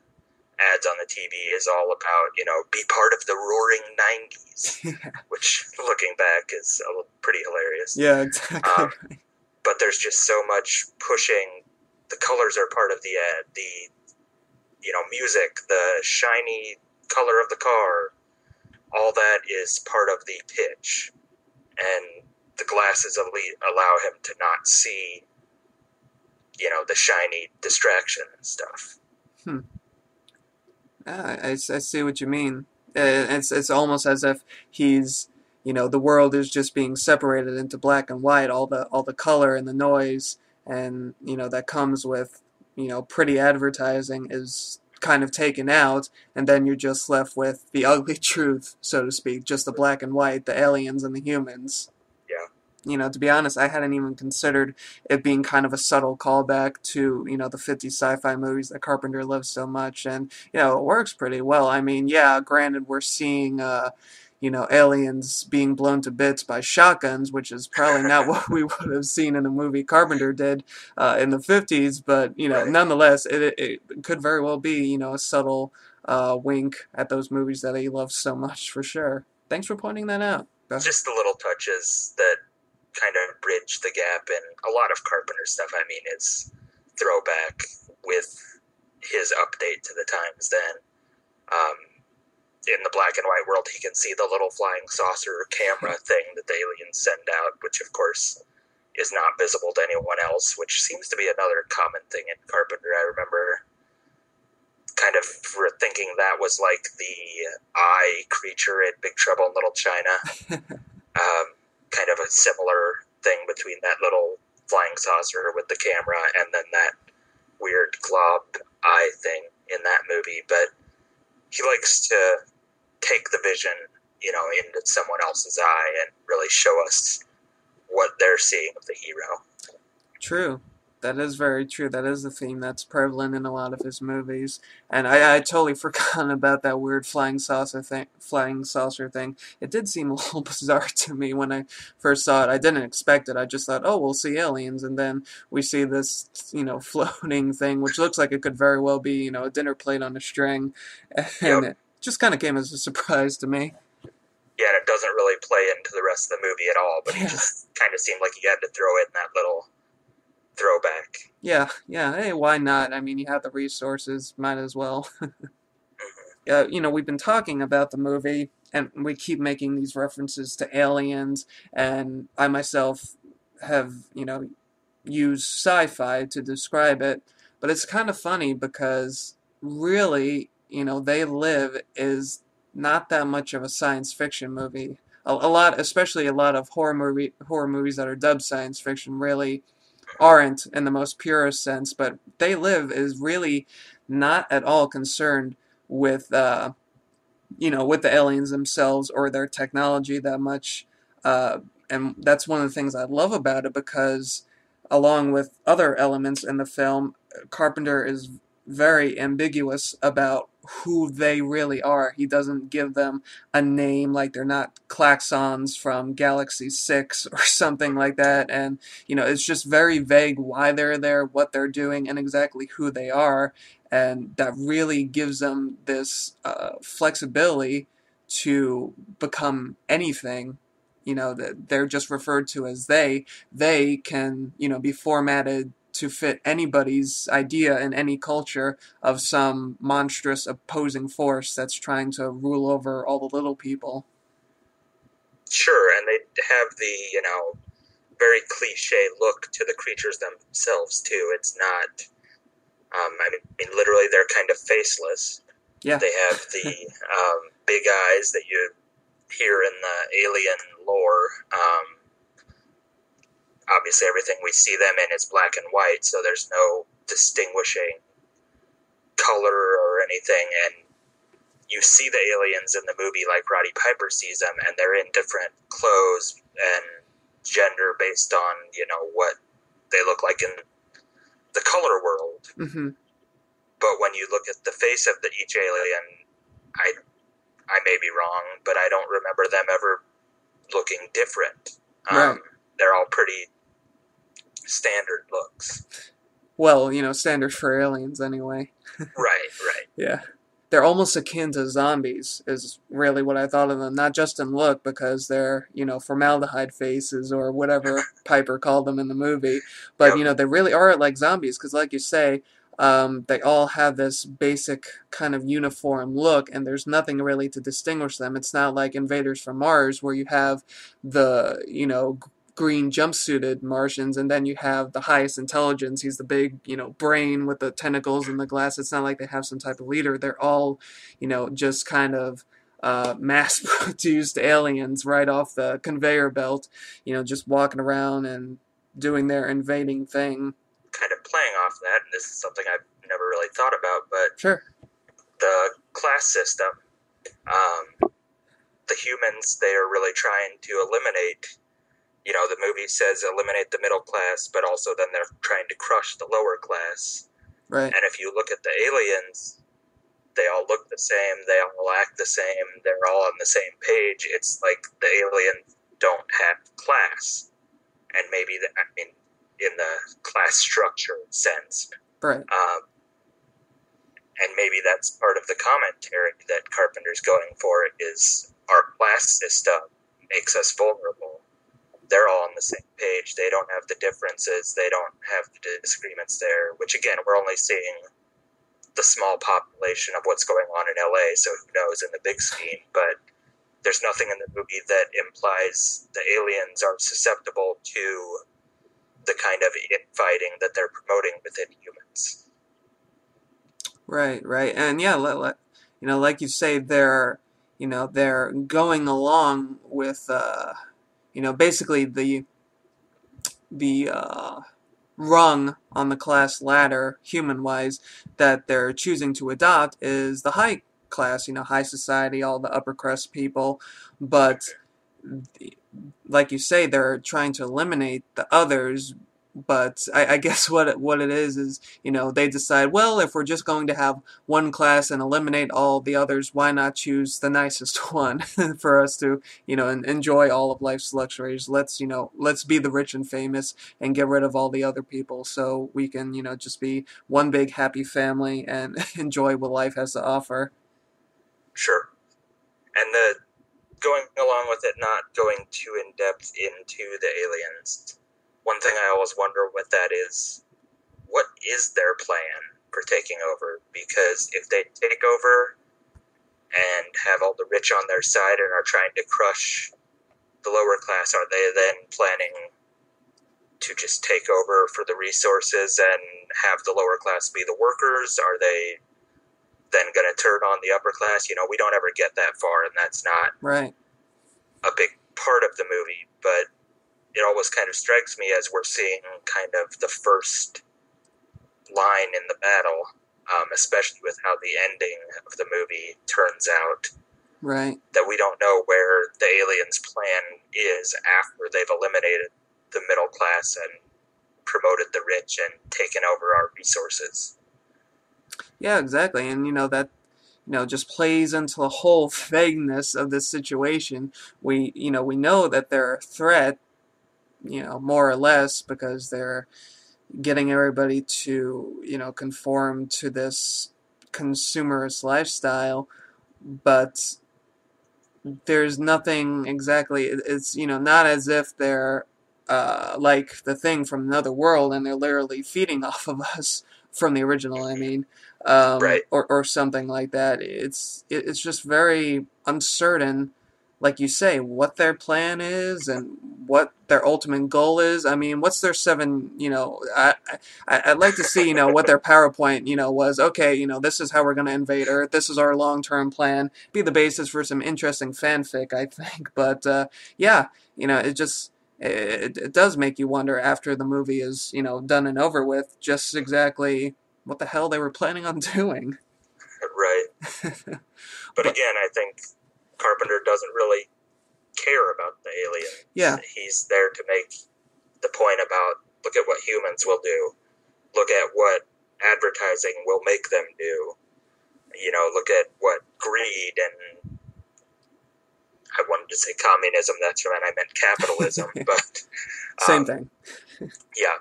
ads on the TV is all about, be part of the roaring 90s, which, looking back, is pretty hilarious. Yeah, exactly. But there's just so much pushing. The colors are part of the ad. The music, the shiny color of the car, all that is part of the pitch. And the glasses allow him to not see, the shiny distraction and stuff. I see what you mean. It's almost as if he's, the world is just being separated into black and white, all the color and the noise, and, that comes with, pretty advertising is kind of taken out, and then you're just left with the ugly truth, so to speak, just the black and white, the aliens and the humans. Yeah. To be honest, I hadn't even considered it being kind of a subtle callback to, the 50s sci-fi movies that Carpenter loves so much, and, it works pretty well. I mean, yeah, granted, we're seeing, aliens being blown to bits by shotguns, which is probably not what we would have seen in a movie Carpenter did in the 50s, but, Right. Nonetheless, it could very well be, a subtle wink at those movies that he loves so much, for sure. Thanks for pointing that out. Just the little touches that kind of bridge the gap, and a lot of Carpenter stuff, I mean, is throwback with his update to the times then. In the black and white world, he can see the little flying saucer camera thing that the aliens send out, which of course is not visible to anyone else, which seems to be another common thing in Carpenter. I remember kind of thinking that was like the eye creature in Big Trouble in Little China. Kind of a similar thing between that little flying saucer with the camera and then that weird glob eye thing in that movie. But he likes to take the vision, into someone else's eye and really show us what they're seeing of the hero. True. That is very true. That is a theme that's prevalent in a lot of his movies. And I totally forgot about that weird flying saucer thing. It did seem a little bizarre to me when I first saw it. I didn't expect it. I just thought, oh, we'll see aliens. And then we see this, floating thing, which looks like it could very well be, a dinner plate on a string. And It just kind of came as a surprise to me. Yeah, and it doesn't really play into the rest of the movie at all, but It just kind of seemed like he had to throw in that little throwback. Yeah, hey, why not? I mean, you have the resources, might as well. We've been talking about the movie, and we keep making these references to aliens, and I myself have, used sci-fi to describe it, but it's kind of funny because really, They Live is not that much of a science fiction movie. A lot, especially a lot of horror movies that are dubbed science fiction, really aren't in the most purest sense, but They Live is really not at all concerned with with the aliens themselves or their technology that much, and that's one of the things I love about it, because along with other elements in the film, Carpenter is very ambiguous about who they really are. He doesn't give them a name, like they're not klaxons from Galaxy 6 or something like that. And, it's just very vague why they're there, what they're doing, and exactly who they are. And that really gives them this flexibility to become anything. That they're just referred to as they can, be formatted to fit anybody's idea in any culture of some monstrous opposing force that's trying to rule over all the little people. Sure, and they have the, very cliche look to the creatures themselves, too. It's not, literally they're kind of faceless. Yeah. They have the big eyes that you hear in the alien lore. Obviously, everything we see them in is black and white, so there's no distinguishing color or anything. And you see the aliens in the movie like Roddy Piper sees them, and they're in different clothes and gender based on, what they look like in the color world. Mm-hmm. But when you look at the face of each alien, I may be wrong, but I don't remember them ever looking different. Right. They're all pretty standard looks. Well, standard for aliens anyway. Right. Yeah. They're almost akin to zombies, is really what I thought of them. Not just in look, because they're, formaldehyde faces or whatever Piper called them in the movie. But, Yep. they really are like zombies, because like you say, they all have this basic kind of uniform look, and there's nothing really to distinguish them. It's not like Invaders from Mars, where you have the, green jumpsuited Martians, and then you have the highest intelligence. He's the big, brain with the tentacles and the glass. It's not like they have some type of leader. They're all, just kind of mass-produced aliens right off the conveyor belt, just walking around and doing their invading thing. Kind of playing off that, and this is something I've never really thought about, but sure, the class system, the humans, they are really trying to eliminate. The movie says eliminate the middle class, but also then they're trying to crush the lower class. Right. And if you look at the aliens, they all look the same, they all act the same, they're all on the same page. It's like the aliens don't have class. And maybe, in the class structure sense. Right. And maybe that's part of the commentary that Carpenter's going for, is our class system makes us vulnerable. They're all on the same page. They don't have the differences. They don't have the disagreements there, which, again, we're only seeing the small population of what's going on in LA, so who knows in the big scheme. But there's nothing in the movie that implies the aliens are susceptible to the kind of infighting that they're promoting within humans. Right. And yeah, like you say, they're going along with, basically the rung on the class ladder, human-wise, that they're choosing to adopt is the high class, high society, all the upper crust people. But like you say, they're trying to eliminate the others. But I guess what it is, they decide, well, if we're just going to have one class and eliminate all the others, why not choose the nicest one for us to, enjoy all of life's luxuries? Let's be the rich and famous and get rid of all the other people, so we can, just be one big happy family and enjoy what life has to offer. Sure. And going along with it, not going too in-depth into the aliens, one thing I always wonder with that is, what is their plan for taking over? Because if they take over and have all the rich on their side and are trying to crush the lower class, are they then planning to just take over for the resources and have the lower class be the workers? Are they then going to turn on the upper class? We don't ever get that far, and that's not right. a big part of the movie, but it always kind of strikes me as we're seeing kind of the first line in the battle, especially with how the ending of the movie turns out. Right. That we don't know where the aliens' plan is after they've eliminated the middle class and promoted the rich and taken over our resources. Yeah, exactly. And, that just plays into the whole vagueness of this situation. We know that they're a threat, more or less, because they're getting everybody to, conform to this consumerist lifestyle, but there's nothing exactly, it's, not as if they're like the Thing from another world and they're literally feeding off of us from the original, I mean, Right. or something like that. It's just very uncertain, like you say, what their plan is and what their ultimate goal is. I mean, what's their seven, I'd like to see, what their PowerPoint, was. Okay, this is how we're going to invade Earth. This is our long-term plan. Be the basis for some interesting fanfic, I think. But, yeah, it does make you wonder after the movie is, done and over with, just exactly what the hell they were planning on doing. Right. But again, I think Carpenter doesn't really care about the aliens. Yeah. He's there to make the point about, look at what humans will do. Look at what advertising will make them do. Look at what greed and, I wanted to say communism, that's when I meant capitalism, but... Same thing. Yeah.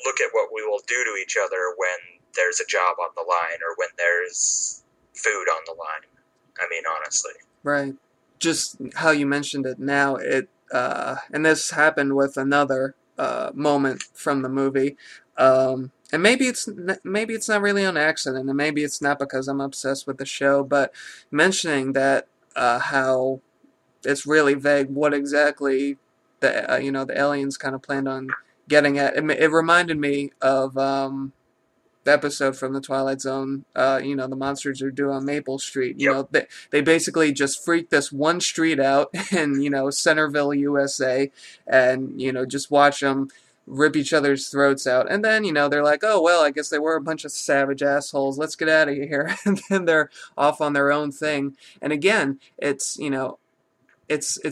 Look at what we will do to each other when there's a job on the line or when there's food on the line. I mean, honestly. Right. Just how you mentioned it now, and this happened with another moment from the movie, and maybe it's not really on accident, and maybe it's not because I'm obsessed with the show, but mentioning that how it's really vague what exactly the the aliens kind of planned on getting at. It reminded me of the episode from the Twilight Zone, the monsters are due on Maple Street. They basically just freaked this one street out in, Centerville, USA, and, just watch them rip each other's throats out. And then, they're like, oh, well, I guess they were a bunch of savage assholes. Let's get out of here. And then they're off on their own thing. And again, it's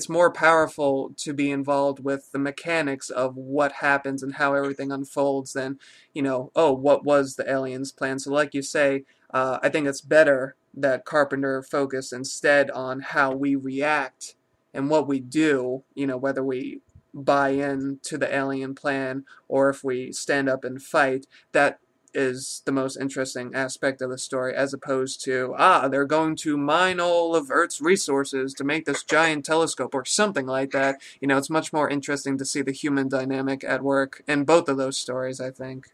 more powerful to be involved with the mechanics of what happens and how everything unfolds than, what was the aliens' plan. So like you say, I think it's better that Carpenter focused instead on how we react and what we do, whether we buy in to the alien plan or if we stand up and fight. That is the most interesting aspect of the story, as opposed to, they're going to mine all of Earth's resources to make this giant telescope or something like that. It's much more interesting to see the human dynamic at work in both of those stories, I think.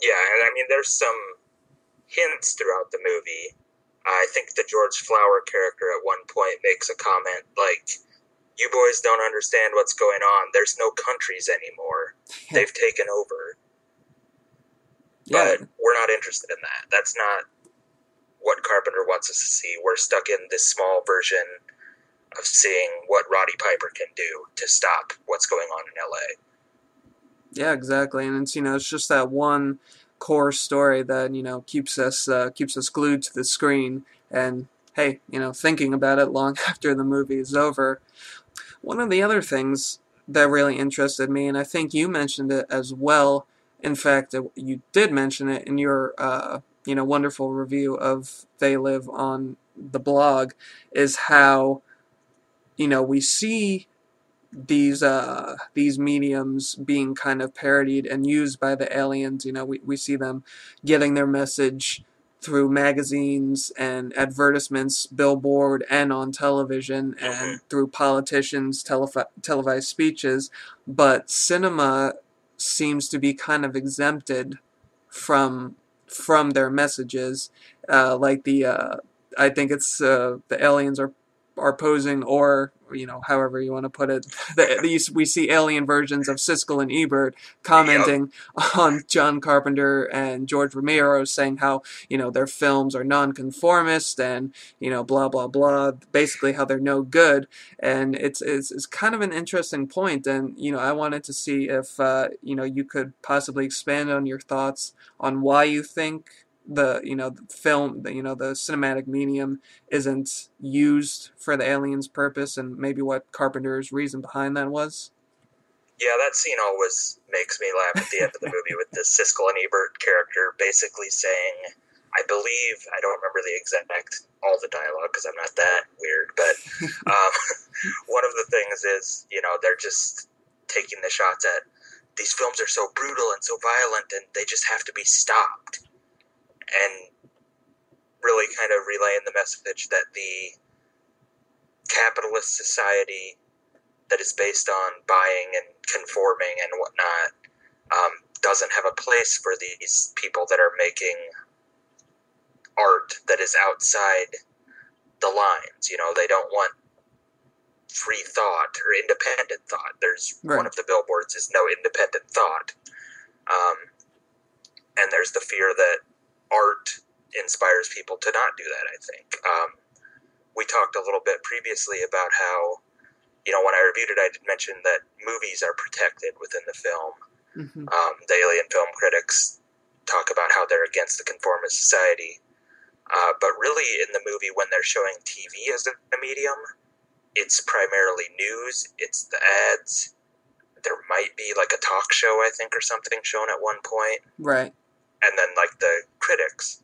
Yeah, and I mean, there's some hints throughout the movie. I think the George Flower character at one point makes a comment like, you boys don't understand what's going on. There's no countries anymore. They've taken over. Yeah. But we're not interested in that. That's not what Carpenter wants us to see. We're stuck in this small version of seeing what Roddy Piper can do to stop what's going on in LA. Yeah, exactly. And it's, it's just that one core story that, keeps us glued to the screen and, hey, thinking about it long after the movie is over. One of the other things that really interested me, and I think you mentioned it as well, in fact, you did mention it in your, wonderful review of They Live on the blog, is how, we see these mediums being kind of parodied and used by the aliens. We see them getting their message through magazines and advertisements, billboard, and on television, and through politicians' televised speeches, but cinema seems to be kind of exempted from their messages, like I think it's the aliens are posing, or however you want to put it, we see alien versions of Siskel and Ebert commenting on John Carpenter and George Romero, saying how their films are non-conformist and blah blah blah, basically how they're no good. And it's kind of an interesting point, and I wanted to see if you could possibly expand on your thoughts on why you think the film, the cinematic medium isn't used for the aliens' purpose, and maybe what Carpenter's reason behind that was. Yeah, that scene always makes me laugh at the end of the movie with the Siskel and Ebert character basically saying, I believe, I don't remember the exact, all the dialogue, because I'm not that weird, but one of the things is, they're just taking the shots at, these films are so brutal and so violent, and they just have to be stopped. And really kind of relaying the message that the capitalist society that is based on buying and conforming and whatnot doesn't have a place for these people that are making art that is outside the lines. They don't want free thought or independent thought. There's one of the billboards is no independent thought. And there's the fear that art inspires people to not do that, I think. We talked a little bit previously about how, when I reviewed it, I did mention that movies are protected within the film. Mm-hmm. The alien film critics talk about how they're against the conformist society. But really, in the movie, when they're showing TV as a medium, it's primarily news, it's the ads. There might be like a talk show, I think, or something shown at one point. Right. And then, like, the critics,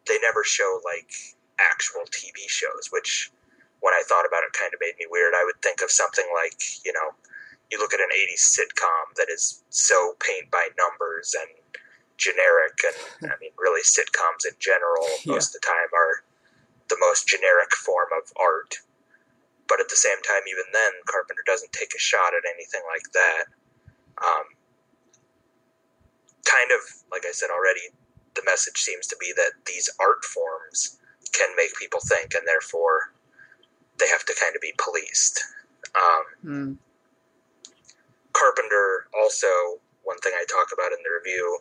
they never show, like, actual TV shows, which, when I thought about it, kind of made me weird. I would think of something like, you look at an 80s sitcom that is so paint by numbers and generic, and, I mean, really, sitcoms in general, most of the time, are the most generic form of art. But at the same time, even then, Carpenter doesn't take a shot at anything like that. Kind of, like I said already, the message seems to be that these art forms can make people think, and therefore they have to kind of be policed. Carpenter also, one thing I talk about in the review,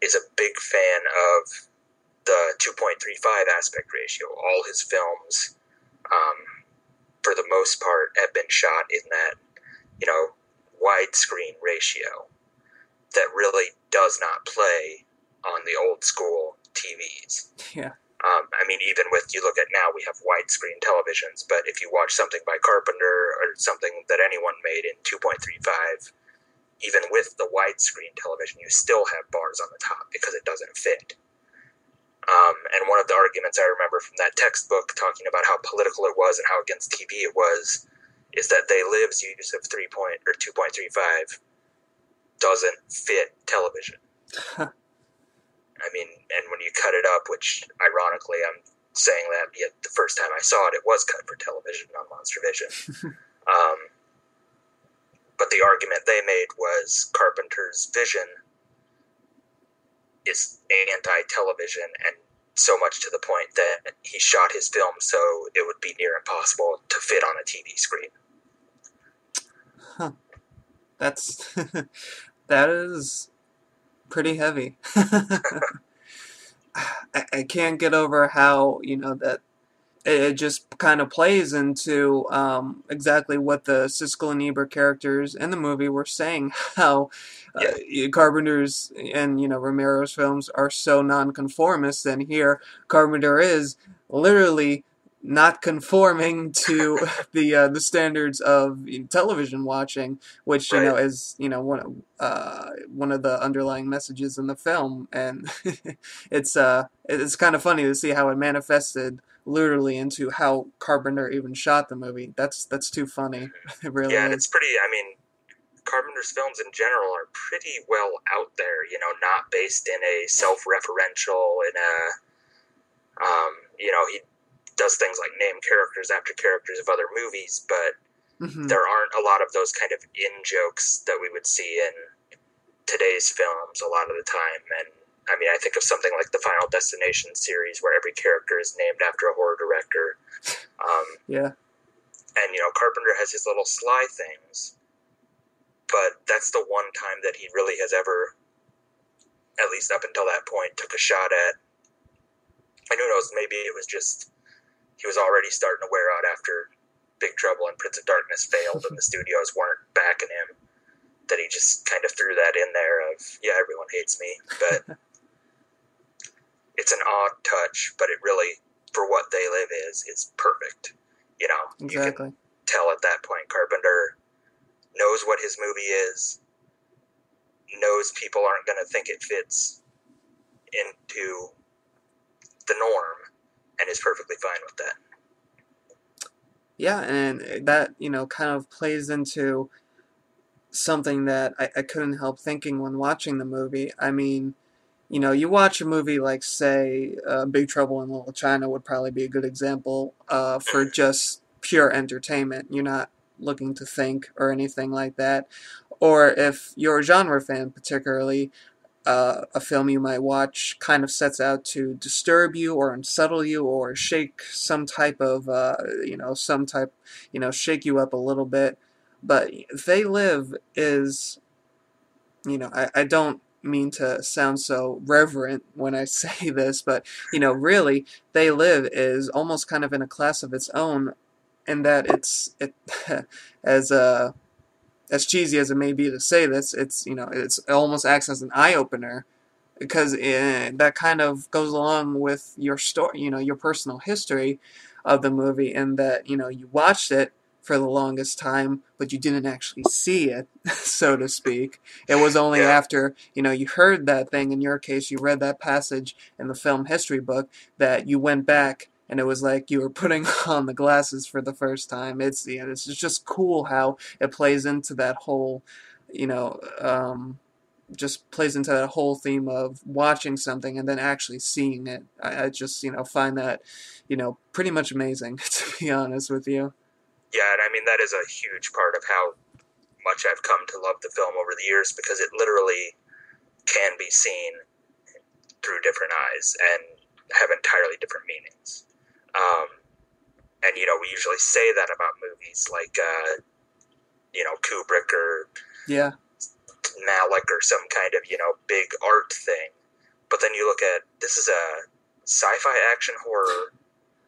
is a big fan of the 2.35 aspect ratio. All his films, for the most part, have been shot in that, widescreen ratio that really does not play on the old school TVs. Yeah. I mean, even with, you look at now, we have widescreen televisions, but if you watch something by Carpenter or something that anyone made in 2.35, even with the widescreen television, you still have bars on the top because it doesn't fit. And one of the arguments I remember from that textbook talking about how political it was and how against TV it was, is that They Live's use of 2.35 doesn't fit television. I mean, and when you cut it up, which ironically I'm saying that, yet the first time I saw it, it was cut for television on Monster Vision. But the argument they made was Carpenter's vision is anti-television, and so much to the point that he shot his film so it would be near impossible to fit on a TV screen. Huh. That's that is pretty heavy. I can't get over how, that it just kind of plays into exactly what the Siskel and Ebert characters in the movie were saying, how Carpenter's and, Romero's films are so non-conformist, and here Carpenter is literally not conforming to the standards of television watching, which is one of the underlying messages in the film, and it's kind of funny to see how it manifested literally into how Carpenter even shot the movie. That's too funny. It really and is. it's pretty. I mean, Carpenter's films in general are pretty well out there. Not based in a self-referential, he does things like name characters after characters of other movies, but there aren't a lot of those kind of in-jokes that we would see in today's films a lot of the time. And I mean, I think of something like the Final Destination series where every character is named after a horror director. And, Carpenter has his little sly things, but that's the one time that he really has ever, at least up until that point, took a shot at, and who knows, maybe it was just, he was already starting to wear out after Big Trouble and Prince of Darkness failed and the studios weren't backing him, that he just kind of threw that in there of, everyone hates me. But it's an odd touch, but it really, for what They Live is perfect. Exactly. You can tell at that point Carpenter knows what his movie is, knows people aren't going to think it fits into the norm and is perfectly fine with that. Yeah, and that, kind of plays into something that I couldn't help thinking when watching the movie. I mean, you watch a movie like, say, Big Trouble in Little China would probably be a good example for just pure entertainment. You're not looking to think or anything like that. Or if you're a genre fan particularly, a film you might watch kind of sets out to disturb you or unsettle you or shake some type of, shake you up a little bit. But They Live is, I don't mean to sound so reverent when I say this, but, really, They Live is almost kind of in a class of its own in that it as cheesy as it may be to say this, it almost acts as an eye-opener because that kind of goes along with your story, your personal history of the movie, and that, you watched it for the longest time, but you didn't actually see it, so to speak. It was only after, you heard that thing, in your case, you read that passage in the film history book, that you went back, and it was like you were putting on the glasses for the first time. It's just cool how it plays into that whole, just plays into that whole theme of watching something and then actually seeing it. I just, find that, pretty much amazing, to be honest with you. Yeah, and I mean, that is a huge part of how much I've come to love the film over the years, because it literally can be seen through different eyes and have entirely different meanings. And, we usually say that about movies like, Kubrick or Malick or some kind of, big art thing. But then you look at, this is a sci-fi action horror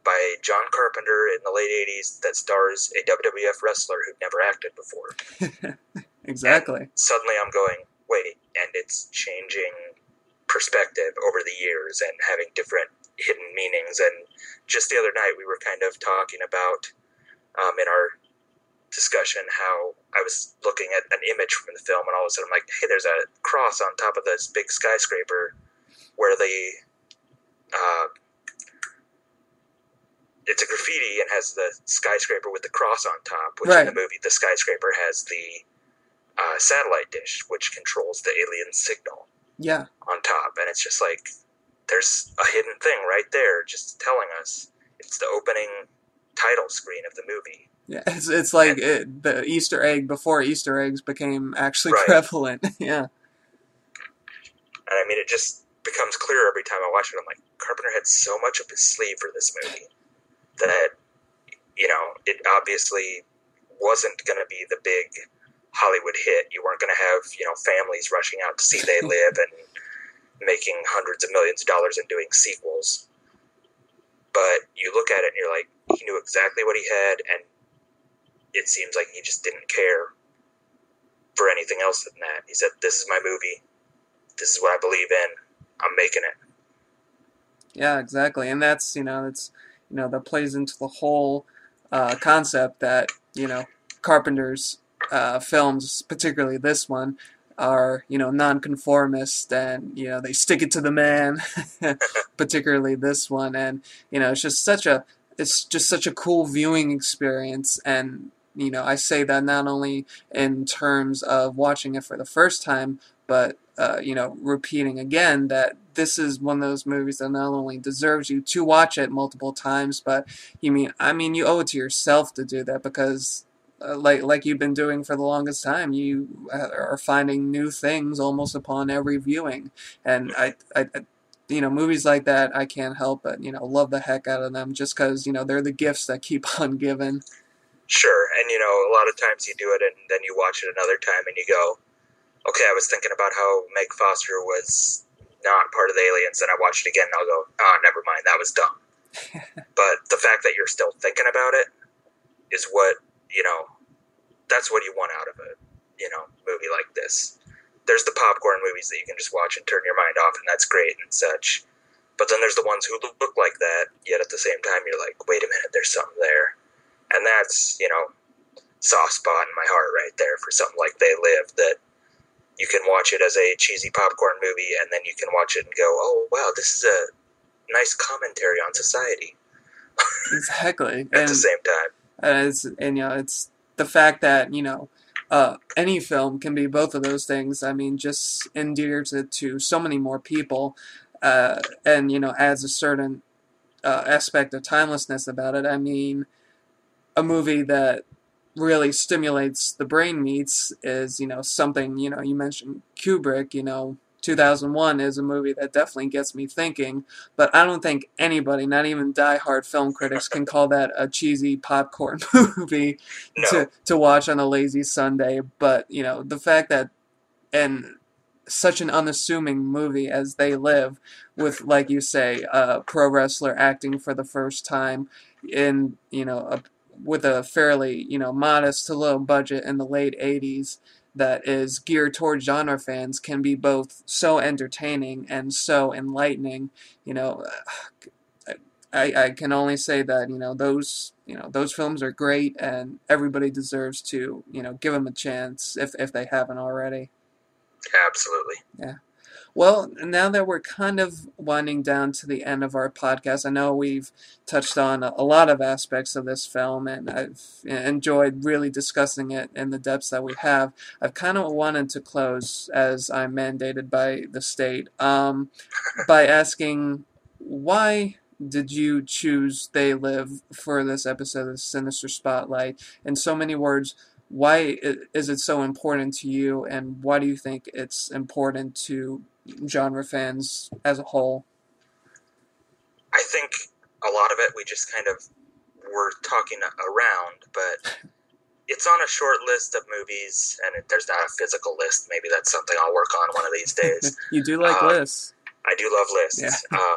by John Carpenter in the late 80s that stars a WWF wrestler who'd never acted before. Exactly. And suddenly I'm going, wait, and it's changing perspective over the years and having different hidden meanings. And just the other night we were kind of talking about, in our discussion, how I was looking at an image from the film, and all of a sudden I'm like, hey, there's a cross on top of this big skyscraper where it's a graffiti and has the skyscraper with the cross on top, which in the movie, the skyscraper has the satellite dish, which controls the alien signal on top. And it's just like, there's a hidden thing right there just telling us it's the opening title screen of the movie. Yeah, it's like the Easter egg before Easter eggs became actually prevalent. Yeah. And I mean, it just becomes clearer every time I watch it. I'm like, Carpenter had so much up his sleeve for this movie that, it obviously wasn't going to be the big Hollywood hit. You weren't going to have, families rushing out to see They Live and making hundreds of millions of dollars and doing sequels. But you look at it and you're like, he knew exactly what he had, and it seems like he just didn't care for anything else than that. He said, this is my movie. This is what I believe in. I'm making it. Yeah, exactly. And that's, that plays into the whole concept that, Carpenter's films, particularly this one, are, non-conformist, and, they stick it to the man, particularly this one. And, it's just such a cool viewing experience. And, I say that not only in terms of watching it for the first time, but, repeating again that this is one of those movies that not only deserves you to watch it multiple times, but you owe it to yourself to do that, because like you've been doing for the longest time, you are finding new things almost upon every viewing. And I movies like that, I can't help but, love the heck out of them, just because, they're the gifts that keep on giving. Sure, and a lot of times you do it and then you watch it another time and you go, okay, I was thinking about how Meg Foster was not part of the aliens, and I watched it again and I'll go, oh, never mind, that was dumb. But the fact that you're still thinking about it is what, that's what you want out of a, movie like this. There's the popcorn movies that you can just watch and turn your mind off, and that's great and such. But then there's the ones who look like that, yet at the same time you're like, wait a minute, there's something there. And that's, soft spot in my heart right there for something like They Live that, You can watch it as a cheesy popcorn movie, and then you can watch it and go, "Oh wow, this is a nice commentary on society." Exactly. At the same time. And it's the fact that, any film can be both of those things. I mean, just endears it to so many more people, and, adds a certain aspect of timelessness about it. I mean, a movie that really stimulates the brain meats is, something, you mentioned Kubrick, 2001 is a movie that definitely gets me thinking, but I don't think anybody, not even die-hard film critics, can call that a cheesy popcorn movie to watch on a lazy Sunday. But, the fact that, and such an unassuming movie as They Live, with, like you say, a pro wrestler acting for the first time in, with a fairly, modest to low budget in the late 80s, that is geared towards genre fans, can be both so entertaining and so enlightening. I can only say that, those films are great, and everybody deserves to, give them a chance if they haven't already. Absolutely. Yeah. Well, now that we're kind of winding down to the end of our podcast, I know we've touched on a lot of aspects of this film, and I've enjoyed really discussing it in the depths that we have. I've kind of wanted to close, as I'm mandated by the state, by asking, why did you choose They Live for this episode of Sinister Spotlight? In so many words, why is it so important to you, and why do you think it's important to genre fans as a whole? I think a lot of it we just kind of were talking around, but it's on a short list of movies, and there's not a physical list. Maybe that's something I'll work on one of these days. You do like lists. I do love lists. Yeah.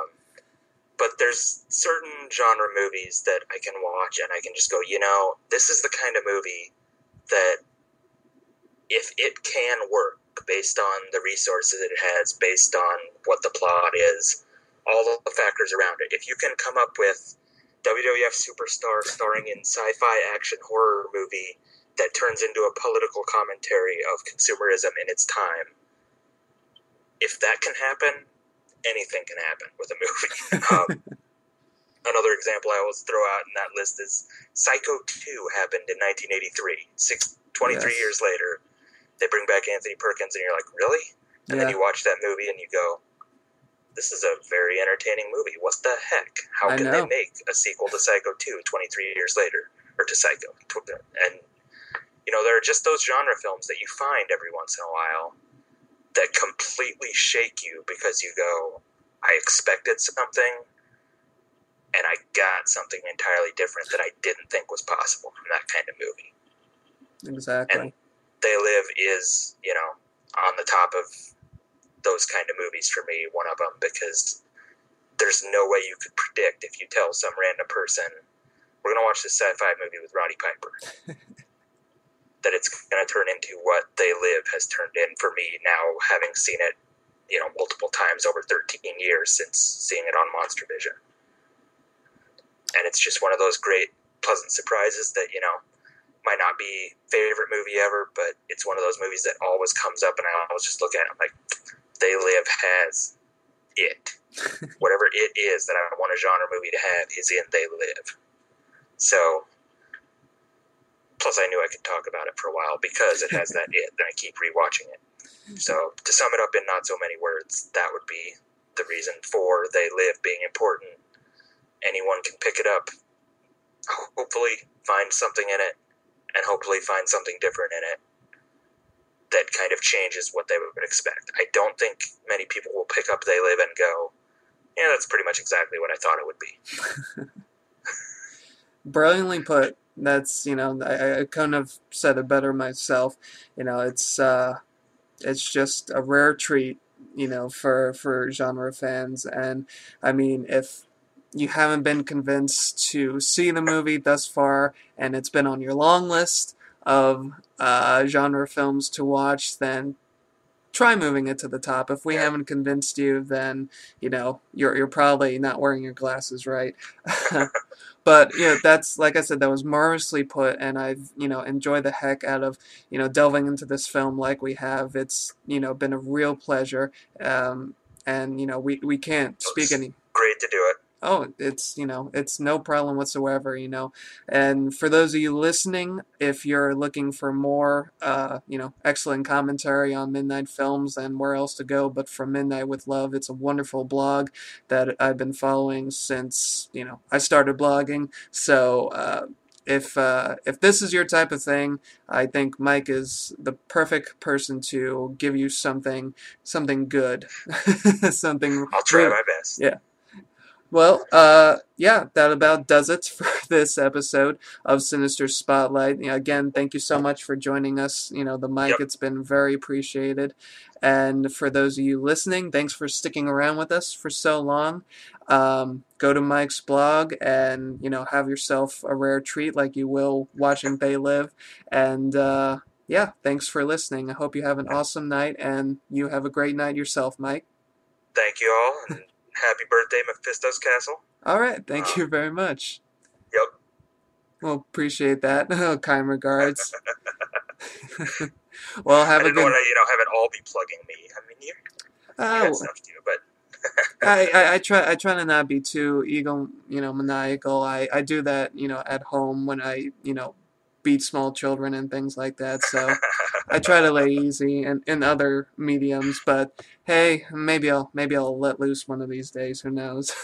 But there's certain genre movies that I can watch, and I can just go, this is the kind of movie that if it can work based on the resources it has, based on what the plot is, all of the factors around it, if you can come up with WWF Superstar starring in sci-fi action horror movie that turns into a political commentary of consumerism in its time, if that can happen, anything can happen with a movie. Another example I always throw out in that list is Psycho 2 happened in 1983. 23 years later, they bring back Anthony Perkins, and you're like, really? And then you watch that movie and you go, this is a very entertaining movie. What the heck? How can they make a sequel to Psycho 2 23 years later? Or to Psycho. And, there are just those genre films that you find every once in a while that completely shake you because you go, I expected something, and I got something entirely different that I didn't think was possible from that kind of movie. Exactly. And They Live is, on the top of those kind of movies for me, one of them, because there's no way you could predict if you tell some random person, we're going to watch this sci-fi movie with Roddy Piper, that it's going to turn into what They Live has turned in for me now, having seen it, multiple times over 13 years since seeing it on Monster Vision. And it's just one of those great, pleasant surprises that, might not be favorite movie ever, but it's one of those movies that always comes up, and I always just look at it, I'm like, They Live has it. Whatever it is that I want a genre movie to have is in They Live. So, plus I knew I could talk about it for a while because it has that it, and I keep rewatching it. So, to sum it up in not so many words, that would be the reason for They Live being important. Anyone can pick it up, hopefully find something in it, and hopefully find something different in it that kind of changes what they would expect. I don't think many people will pick up They Live and go, yeah, that's pretty much exactly what I thought it would be. Brilliantly put. That's, I couldn't have said it better myself. It's just a rare treat, for genre fans. And, I mean, if you haven't been convinced to see the movie thus far, and it's been on your long list of genre films to watch, then try moving it to the top. If we haven't convinced you, then you're probably not wearing your glasses right. But that's, like I said, that was marvelously put, and I've enjoyed the heck out of delving into this film like we have. It's been a real pleasure, and we can't speak any. Great to do it. Oh, it's no problem whatsoever, And for those of you listening, if you're looking for more, excellent commentary on midnight films and where else to go but from Midnight with Love, it's a wonderful blog that I've been following since, I started blogging. So, if this is your type of thing, I think Mike is the perfect person to give you something good, something. I'll try my best. Yeah. Well, that about does it for this episode of Sinister Spotlight. Again, thank you so much for joining us. The mic, it's been very appreciated. And for those of you listening, thanks for sticking around with us for so long. Go to Mike's blog and, have yourself a rare treat like you will watching They Live. And, thanks for listening. I hope you have an awesome night, and you have a great night yourself, Mike. Thank you all. And happy birthday, Mephisto's Castle. All right. Thank you very much. Yep. Well, appreciate that. Kind regards. Well, have I didn't a good... want to, have it all be plugging me. I mean, you got stuff to do, but... I try to not be too maniacal. I do that, at home when I, beat small children and things like that. So I try to lay easy in other mediums, but hey, maybe I'll let loose one of these days. Who knows?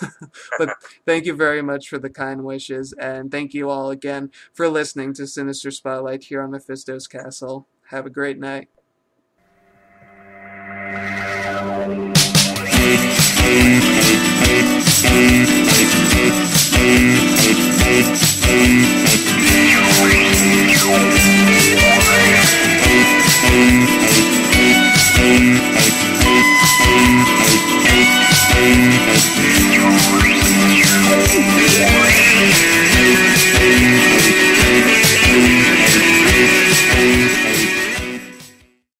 But thank you very much for the kind wishes, and thank you all again for listening to Sinister Spotlight here on Mephisto's Castle. Have a great night.